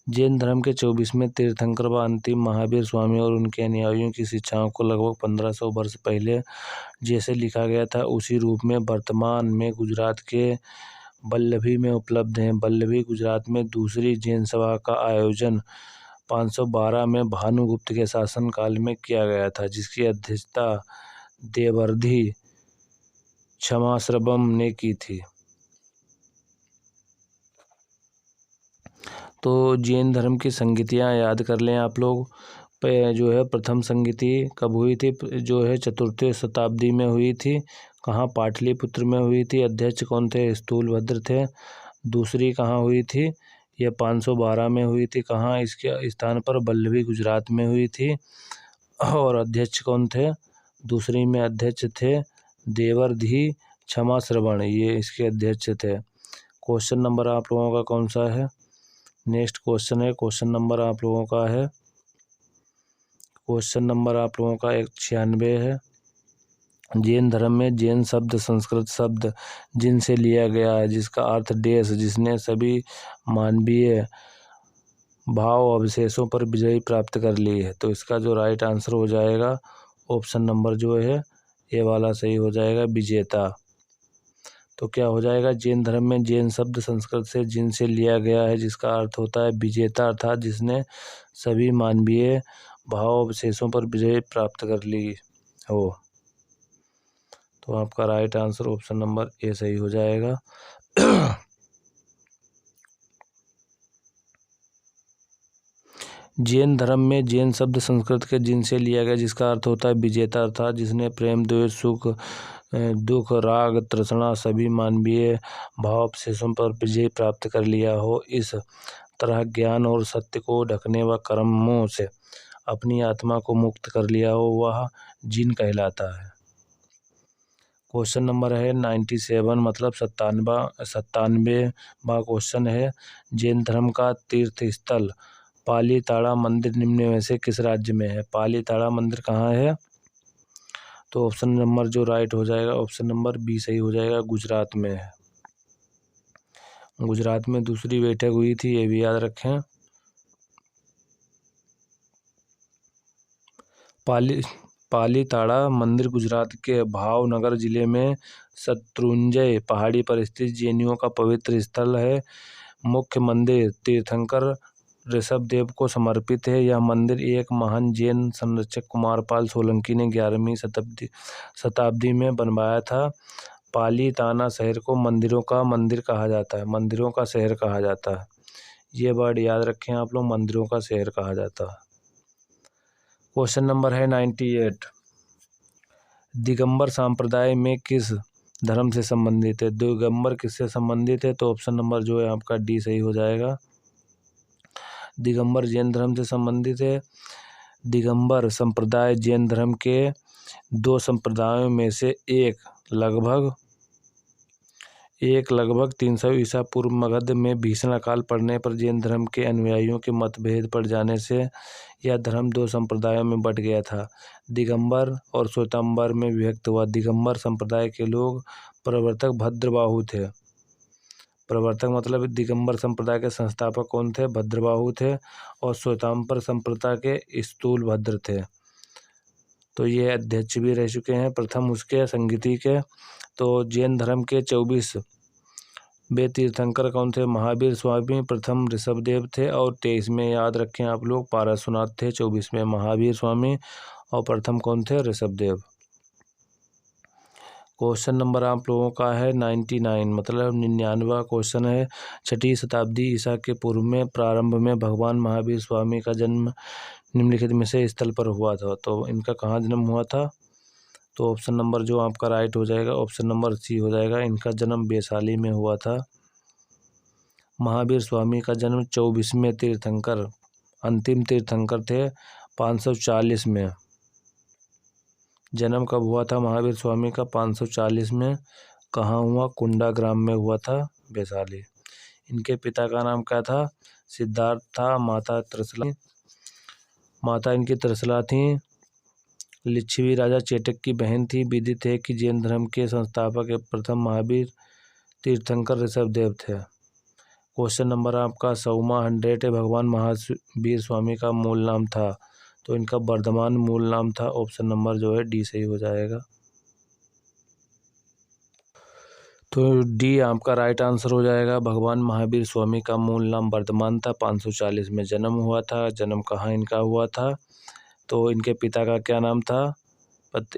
Speaker 1: जैन धर्म के 24वें तीर्थंकर व अंतिम महावीर स्वामी और उनके अनुयायियों की शिक्षाओं को लगभग 1500 वर्ष पहले जैसे लिखा गया था उसी रूप में वर्तमान में गुजरात के वल्लभी में उपलब्ध हैं। वल्लभी गुजरात में दूसरी जैन सभा का आयोजन 512 में भानुगुप्त के शासनकाल में किया गया था, जिसकी अध्यक्षता देवर्षि क्षमाश्रवम ने की थी। तो जैन धर्म की संगीतियाँ याद कर लें आप लोग। जो है प्रथम संगीति कब हुई थी? जो है 4वीं शताब्दी में हुई थी। कहाँ? पाटलिपुत्र में हुई थी। अध्यक्ष कौन थे? स्थूलभद्र थे। दूसरी कहाँ हुई थी? यह 512 में हुई थी। कहाँ? इसके स्थान पर वल्लभी गुजरात में हुई थी। और अध्यक्ष कौन थे? दूसरी में अध्यक्ष थे देवर्षि क्षमाश्रवण, ये इसके अध्यक्ष थे। क्वेश्चन नंबर आप लोगों का कौन सा है? नेक्स्ट क्वेश्चन है, क्वेश्चन नंबर आप लोगों का है, क्वेश्चन नंबर आप लोगों का 96 है। जैन धर्म में जैन शब्द संस्कृत शब्द जिन से लिया गया है जिसका अर्थ देश, जिसने सभी मानवीय भाव अवशेषों पर विजय प्राप्त कर ली है। तो इसका जो राइट आंसर हो जाएगा ऑप्शन नंबर जो है ये वाला सही हो जाएगा, विजेता। तो क्या हो जाएगा? जैन धर्म में जैन शब्द संस्कृत से जिन से लिया गया है जिसका अर्थ होता है विजेता, अर्थात जिसने सभी मानवीय भाव अवशेषों पर विजय प्राप्त कर ली हो। तो आपका right answer option number A सही हो जाएगा। जैन धर्म में जैन शब्द संस्कृत के जिन से लिया गया जिसका अर्थ होता है विजेता, अर्थात जिसने प्रेम, द्वेष, सुख, दुख, राग, तृष्णा सभी मानवीय भाव अवशेषों पर विजय प्राप्त कर लिया हो। इस तरह ज्ञान और सत्य को ढकने व कर्मों से अपनी आत्मा को मुक्त कर लिया हो, वह जिन कहलाता है। क्वेश्चन नंबर है 97, मतलब 97वां क्वेश्चन है। जैन धर्म का तीर्थ स्थल पालीताड़ा मंदिर निम्न में से किस राज्य में है? पालीताड़ा मंदिर कहाँ है? तो ऑप्शन नंबर जो राइट हो जाएगा ऑप्शन नंबर बी सही हो जाएगा, गुजरात में है। गुजरात में दूसरी बैठक हुई थी, ये भी याद रखें। पालीताड़ा मंदिर गुजरात के भावनगर जिले में शत्रुंजय पहाड़ी पर स्थित जैनियों का पवित्र स्थल है। मुख्य मंदिर तीर्थंकर ऋषभदेव को समर्पित है। यह मंदिर एक महान जैन संरक्षक कुमारपाल सोलंकी ने 11वीं शताब्दी में बनवाया था। पालीताना शहर को मंदिरों का मंदिर कहा जाता है, मंदिरों का शहर कहा जाता है। ये वर्ड याद रखें आप लोग, मंदिरों का शहर कहा जाता है। क्वेश्चन नंबर है 98। दिगंबर संप्रदाय में किस धर्म से संबंधित है? दिगंबर किससे संबंधित है? तो ऑप्शन नंबर जो है आपका डी सही हो जाएगा। दिगंबर जैन धर्म से संबंधित है। दिगंबर संप्रदाय जैन धर्म के 2 संप्रदायों में से एक लगभग 300 ईसा पूर्व मगध में भीषण अकाल पड़ने पर जैन धर्म के अनुयायियों के मतभेद पड़ जाने से यह धर्म 2 संप्रदायों में बंट गया था। दिगंबर और श्वेतांबर में विभक्त हुआ। दिगंबर संप्रदाय के लोग प्रवर्तक भद्रबाहु थे। प्रवर्तक मतलब दिगंबर संप्रदाय के संस्थापक कौन थे? भद्रबाहु थे। और श्वेतांबर संप्रदाय के स्थूलभद्र थे। तो ये अध्यक्ष भी रह चुके हैं प्रथम उसके संगीति के। तो जैन धर्म के 24वें तीर्थंकर कौन थे? महावीर स्वामी प्रथम ऋषभदेव थे और 23वें याद रखें आप लोग पारसनाथ थे। 24वें महावीर स्वामी और प्रथम कौन थे? ऋषभदेव। क्वेश्चन नंबर आप लोगों का है 99 मतलब 99वां क्वेश्चन है। 6ठी शताब्दी ईसा के पूर्व में प्रारंभ में भगवान महावीर स्वामी का जन्म निम्नलिखित में से स्थल पर हुआ था। तो इनका कहाँ जन्म हुआ था? तो ऑप्शन नंबर जो आपका राइट हो जाएगा ऑप्शन नंबर सी हो जाएगा। इनका जन्म वैशाली में हुआ था। महावीर स्वामी का जन्म 24वें तीर्थंकर अंतिम तीर्थंकर थे 540 में। जन्म कब हुआ था महावीर स्वामी का? 540 में। कहाँ हुआ? कुंडा ग्राम में हुआ था, वैशाली। इनके पिता का नाम क्या था? सिद्धार्थ था। माता इनकी त्रिशला थी। लिच्छवी राजा चेटक की बहन थी। विदित है कि जैन धर्म के संस्थापक प्रथम महावीर तीर्थंकर ऋषभदेव थे। क्वेश्चन नंबर आपका 100 है। भगवान महावीर स्वामी का मूल नाम था। तो इनका वर्धमान मूल नाम था। ऑप्शन नंबर जो है डी सही हो जाएगा। तो डी आपका राइट आंसर हो जाएगा। भगवान महावीर स्वामी का मूल नाम वर्धमान था। 540 में जन्म हुआ था। जन्म कहाँ इनका हुआ था? तो इनके पिता का क्या नाम था?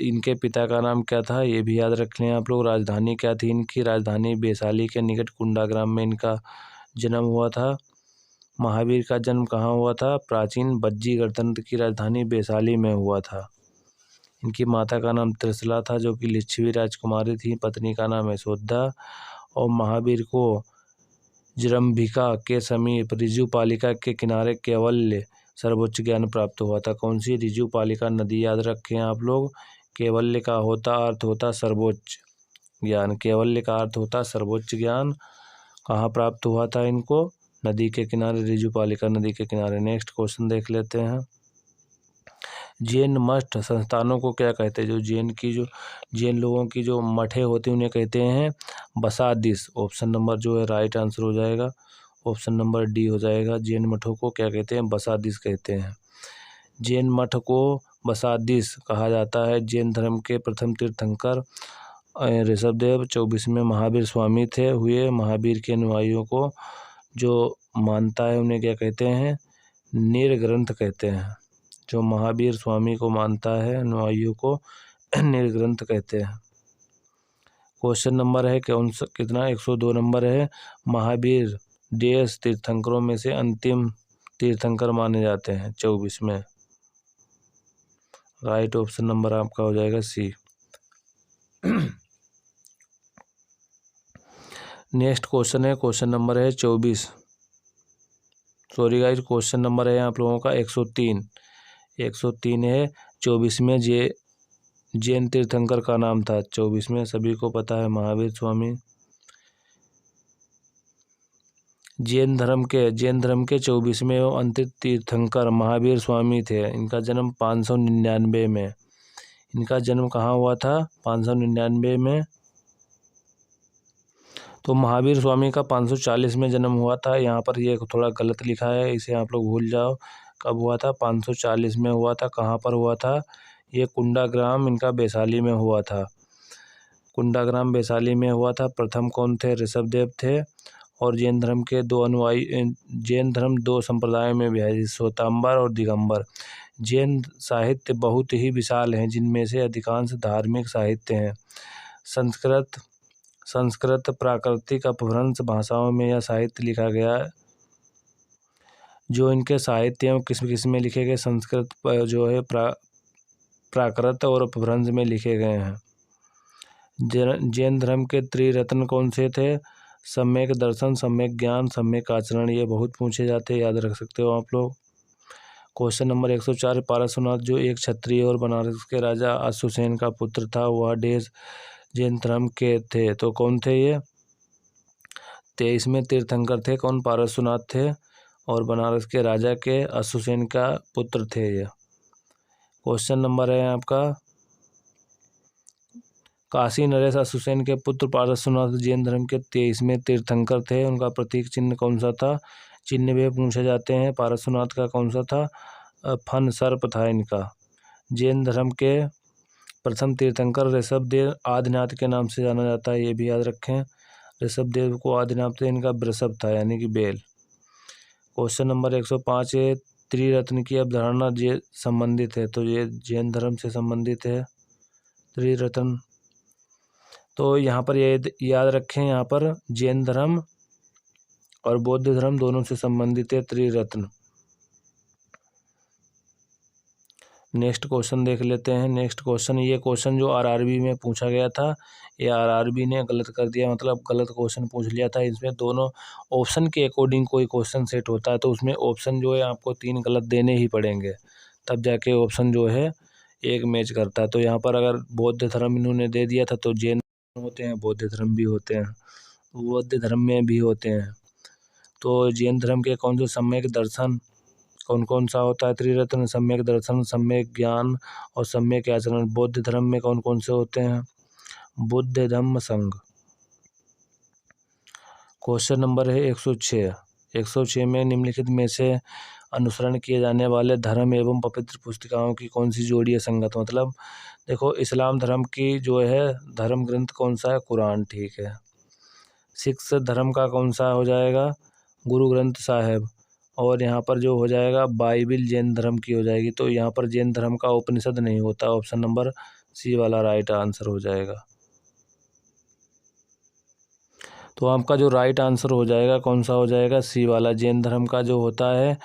Speaker 1: इनके पिता का नाम क्या था ये भी याद रख लें आप लोग। राजधानी क्या थी इनकी? राजधानी वैशाली के निकट कुंडा ग्राम में इनका जन्म हुआ था। महावीर का जन्म कहाँ हुआ था? प्राचीन बज्जी गणतंत्र की राजधानी वैशाली में हुआ था। इनकी माता का नाम त्रिशला था जो कि लिच्छवी राजकुमारी थी। पत्नी का नाम यशोदा। और महावीर को जृंभिका के समीप ऋजुपालिका के किनारे कैवल्य सर्वोच्च ज्ञान प्राप्त हुआ था। कौन सी? ऋजुपालिका नदी याद रखें आप लोग। कैवल्य का अर्थ होता सर्वोच्च ज्ञान। कैवल्य का अर्थ होता सर्वोच्च ज्ञान। कहाँ प्राप्त हुआ था इनको? नदी के किनारे, ऋजुपालिका नदी के किनारे। नेक्स्ट क्वेश्चन देख लेते हैं। जैन मठ संस्थानों को क्या कहते हैं? जो जैन लोगों की जो मठे होते हैं उन्हें कहते हैं बसादिस। ऑप्शन नंबर जो है राइट आंसर हो जाएगा। ऑप्शन नंबर डी हो जाएगा। जैन मठों को क्या कहते हैं? बसादिस कहते हैं। जैन मठ को बसादिस कहा जाता है। जैन धर्म के प्रथम तीर्थंकर ऋषभदेव 24वें महावीर स्वामी थे हुए। महावीर के अनुयायियों को जो मानता है उन्हें क्या कहते हैं? निर्ग्रंथ कहते हैं। जो महावीर स्वामी को मानता है अनुयायियों को निर्ग्रंथ कहते हैं। क्वेश्चन नंबर है कितना? 102 नंबर है। महावीर देश तीर्थंकरों में से अंतिम तीर्थंकर माने जाते हैं 24 में। राइट ऑप्शन नंबर आपका हो जाएगा सी। नेक्स्ट क्वेश्चन है क्वेश्चन नंबर है 24। सॉरी गाइस, क्वेश्चन नंबर है आप लोगों का 103 है। 24वें जैन तीर्थंकर का नाम था। 24वें सभी को पता है महावीर स्वामी। जैन धर्म के 24वें एवं अंतिम तीर्थंकर महावीर स्वामी थे। इनका जन्म 599 में। इनका जन्म कहाँ हुआ था? 599 में। तो महावीर स्वामी का 540 में जन्म हुआ था। यहाँ पर ये थोड़ा गलत लिखा है, इसे आप लोग भूल जाओ। कब हुआ था? 540 में हुआ था। कहाँ पर हुआ था? ये कुंडाग्राम इनका वैशाली में हुआ था। कुंडाग्राम वैशाली में हुआ था। प्रथम कौन थे? ऋषभदेव थे। और जैन धर्म के दो अनुयायी, जैन धर्म दो संप्रदायों में विभाजित, श्वेतांबर और दिगंबर। जैन साहित्य बहुत ही विशाल हैं, जिनमें से अधिकांश धार्मिक साहित्य हैं। संस्कृत प्राकृतिक अपभ्रंश भाषाओं में यह साहित्य लिखा गया है। जो इनके साहित्य हैं किस किस में लिखे गए? संस्कृत जो है प्राकृत और अपभ्रंश में लिखे गए हैं। जैन धर्म के त्रिरत्न कौन से थे? सम्यक दर्शन, सम्यक ज्ञान, सम्यक आचरण। ये बहुत पूछे जाते हैं, याद रख सकते हो आप लोग। क्वेश्चन नंबर 104, पारसनाथ जो एक क्षत्रिय और बनारस के राजा अश्वसेन का पुत्र था, वह डेज जैन धर्म के थे। तो कौन थे ये? 23 में तीर्थंकर थे। कौन? पारसनाथ थे और बनारस के राजा के अश्वसेन का पुत्र थे ये। क्वेश्चन नंबर है आपका, काशी नरेश अश्वसेन के पुत्र पारसनाथ जैन धर्म के 23वें तीर्थंकर थे। उनका प्रतीक चिन्ह कौन सा था? चिन्ह भी पूछे जाते हैं। पारसनाथ का कौन सा था? फन सर्प था इनका। जैन धर्म के प्रथम तीर्थंकर ऋषभदेव आदिनाथ के नाम से जाना जाता है, ये भी याद रखें। ऋषभदेव को आदिनाथ से इनका वृषभ था, यानी कि बेल। क्वेश्चन नंबर 105 है, त्रिरत्न की अवधारणा जे संबंधित है, तो ये जैन धर्म से संबंधित है त्रिरत्न। तो यहाँ पर ये याद रखें, यहाँ पर जैन धर्म और बौद्ध धर्म दोनों से संबंधित है त्रिरत्न। नेक्स्ट क्वेश्चन देख लेते हैं। नेक्स्ट क्वेश्चन, ये क्वेश्चन जो आरआरबी में पूछा गया था, ये आरआरबी ने गलत कर दिया, मतलब गलत क्वेश्चन पूछ लिया था। इसमें दोनों ऑप्शन के अकॉर्डिंग कोई क्वेश्चन सेट होता है, तो उसमें ऑप्शन जो है आपको 3 गलत देने ही पड़ेंगे, तब जाके ऑप्शन जो है एक मैच करता है। तो यहाँ पर अगर बौद्ध धर्म इन्होंने दे दिया था, तो जैन होते हैं, बौद्ध धर्म भी होते हैं, बौद्ध धर्म में भी होते हैं। तो जैन धर्म के कौन से सम्यक दर्शन कौन कौन सा होता है? त्रिरत्न, सम्यक दर्शन, सम्यक ज्ञान और सम्यक आचरण। बौद्ध धर्म में कौन कौन से होते हैं? बुद्ध धम्म संघ। क्वेश्चन नंबर है 106। 106 में निम्नलिखित में से अनुसरण किए जाने वाले धर्म एवं पवित्र पुस्तिकाओं की कौन सी जोड़ी है संगत? मतलब देखो, इस्लाम धर्म की जो है धर्म ग्रंथ कौन सा है? कुरान, ठीक है। सिख धर्म का कौन सा हो जाएगा? गुरु ग्रंथ साहिब। और यहाँ पर जो हो जाएगा बाइबिल जैन धर्म की हो जाएगी। तो यहाँ पर जैन धर्म का उपनिषद नहीं होता, ऑप्शन नंबर सी वाला राइट आंसर हो जाएगा। तो आपका जो राइट आंसर हो जाएगा कौन सा हो जाएगा? सी वाला। जैन धर्म का जो होता है,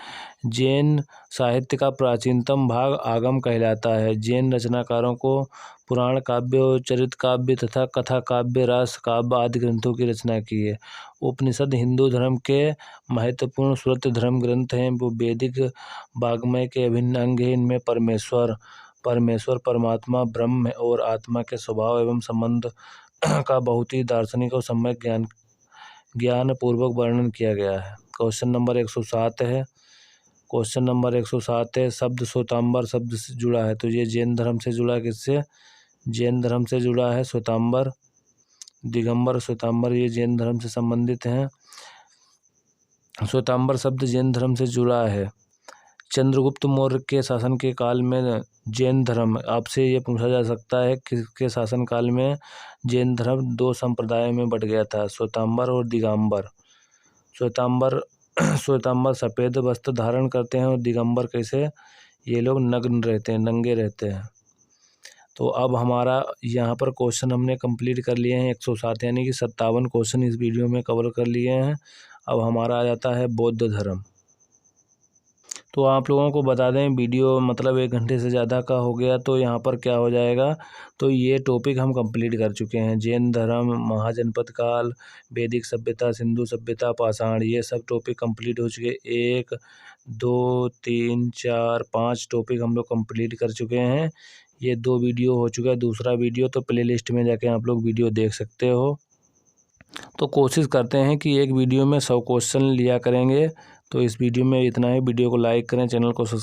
Speaker 1: जैन साहित्य का प्राचीनतम भाग आगम कहलाता है। जैन रचनाकारों को पुराण काव्य, चरित काव्य तथा कथा काव्य, रास काव्य आदि ग्रंथों की रचना की है। उपनिषद हिंदू धर्म के महत्वपूर्ण श्रुत धर्म ग्रंथ हैं। वो वैदिक वाग्मय के अभिन्न अंग हैं। इनमें परमेश्वर परमात्मा, ब्रह्म और आत्मा के स्वभाव एवं संबंध का बहुत ही दार्शनिक और सम्यक ज्ञान पूर्वक वर्णन किया गया है। क्वेश्चन नंबर 107 है। क्वेश्चन नंबर 107 है, शब्द श्वेतांबर शब्द से जुड़ा है, तो ये जैन धर्म से जुड़ा है। किससे? जैन धर्म से जुड़ा है। श्वेतांबर, दिगंबर, श्वेतांबर ये जैन धर्म से संबंधित हैं। श्वेतांबर शब्द जैन धर्म से जुड़ा है। चंद्रगुप्त मौर्य के शासन के काल में जैन धर्म, आपसे ये पूछा जा सकता है किसके शासन काल में जैन धर्म 2 संप्रदायों में बट गया था? श्वेतांबर और दिगंबर। श्वेतांबर सफ़ेद वस्त्र धारण करते हैं और दिगंबर कैसे? ये लोग नग्न रहते हैं, नंगे रहते हैं। तो अब हमारा यहाँ पर क्वेश्चन हमने कंप्लीट कर लिए हैं 107, यानी कि 57 क्वेश्चन इस वीडियो में कवर कर लिए हैं। अब हमारा आ जाता है बौद्ध धर्म। तो आप लोगों को बता दें, वीडियो मतलब 1 घंटे से ज़्यादा का हो गया, तो यहाँ पर क्या हो जाएगा, तो ये टॉपिक हम कंप्लीट कर चुके हैं। जैन धर्म, महाजनपद काल, वैदिक सभ्यता, सिंधु सभ्यता, पाषाण, ये सब टॉपिक कंप्लीट हो चुके। 1 2 3 4 5 टॉपिक हम लोग कंप्लीट कर चुके हैं। ये 2 वीडियो हो चुका है। दूसरा वीडियो तो प्लेलिस्ट में जाके आप लोग वीडियो देख सकते हो। तो कोशिश करते हैं कि एक वीडियो में 100 क्वेश्चन लिया करेंगे। तो इस वीडियो में इतना ही। वीडियो को लाइक करें, चैनल को सब्सक्राइब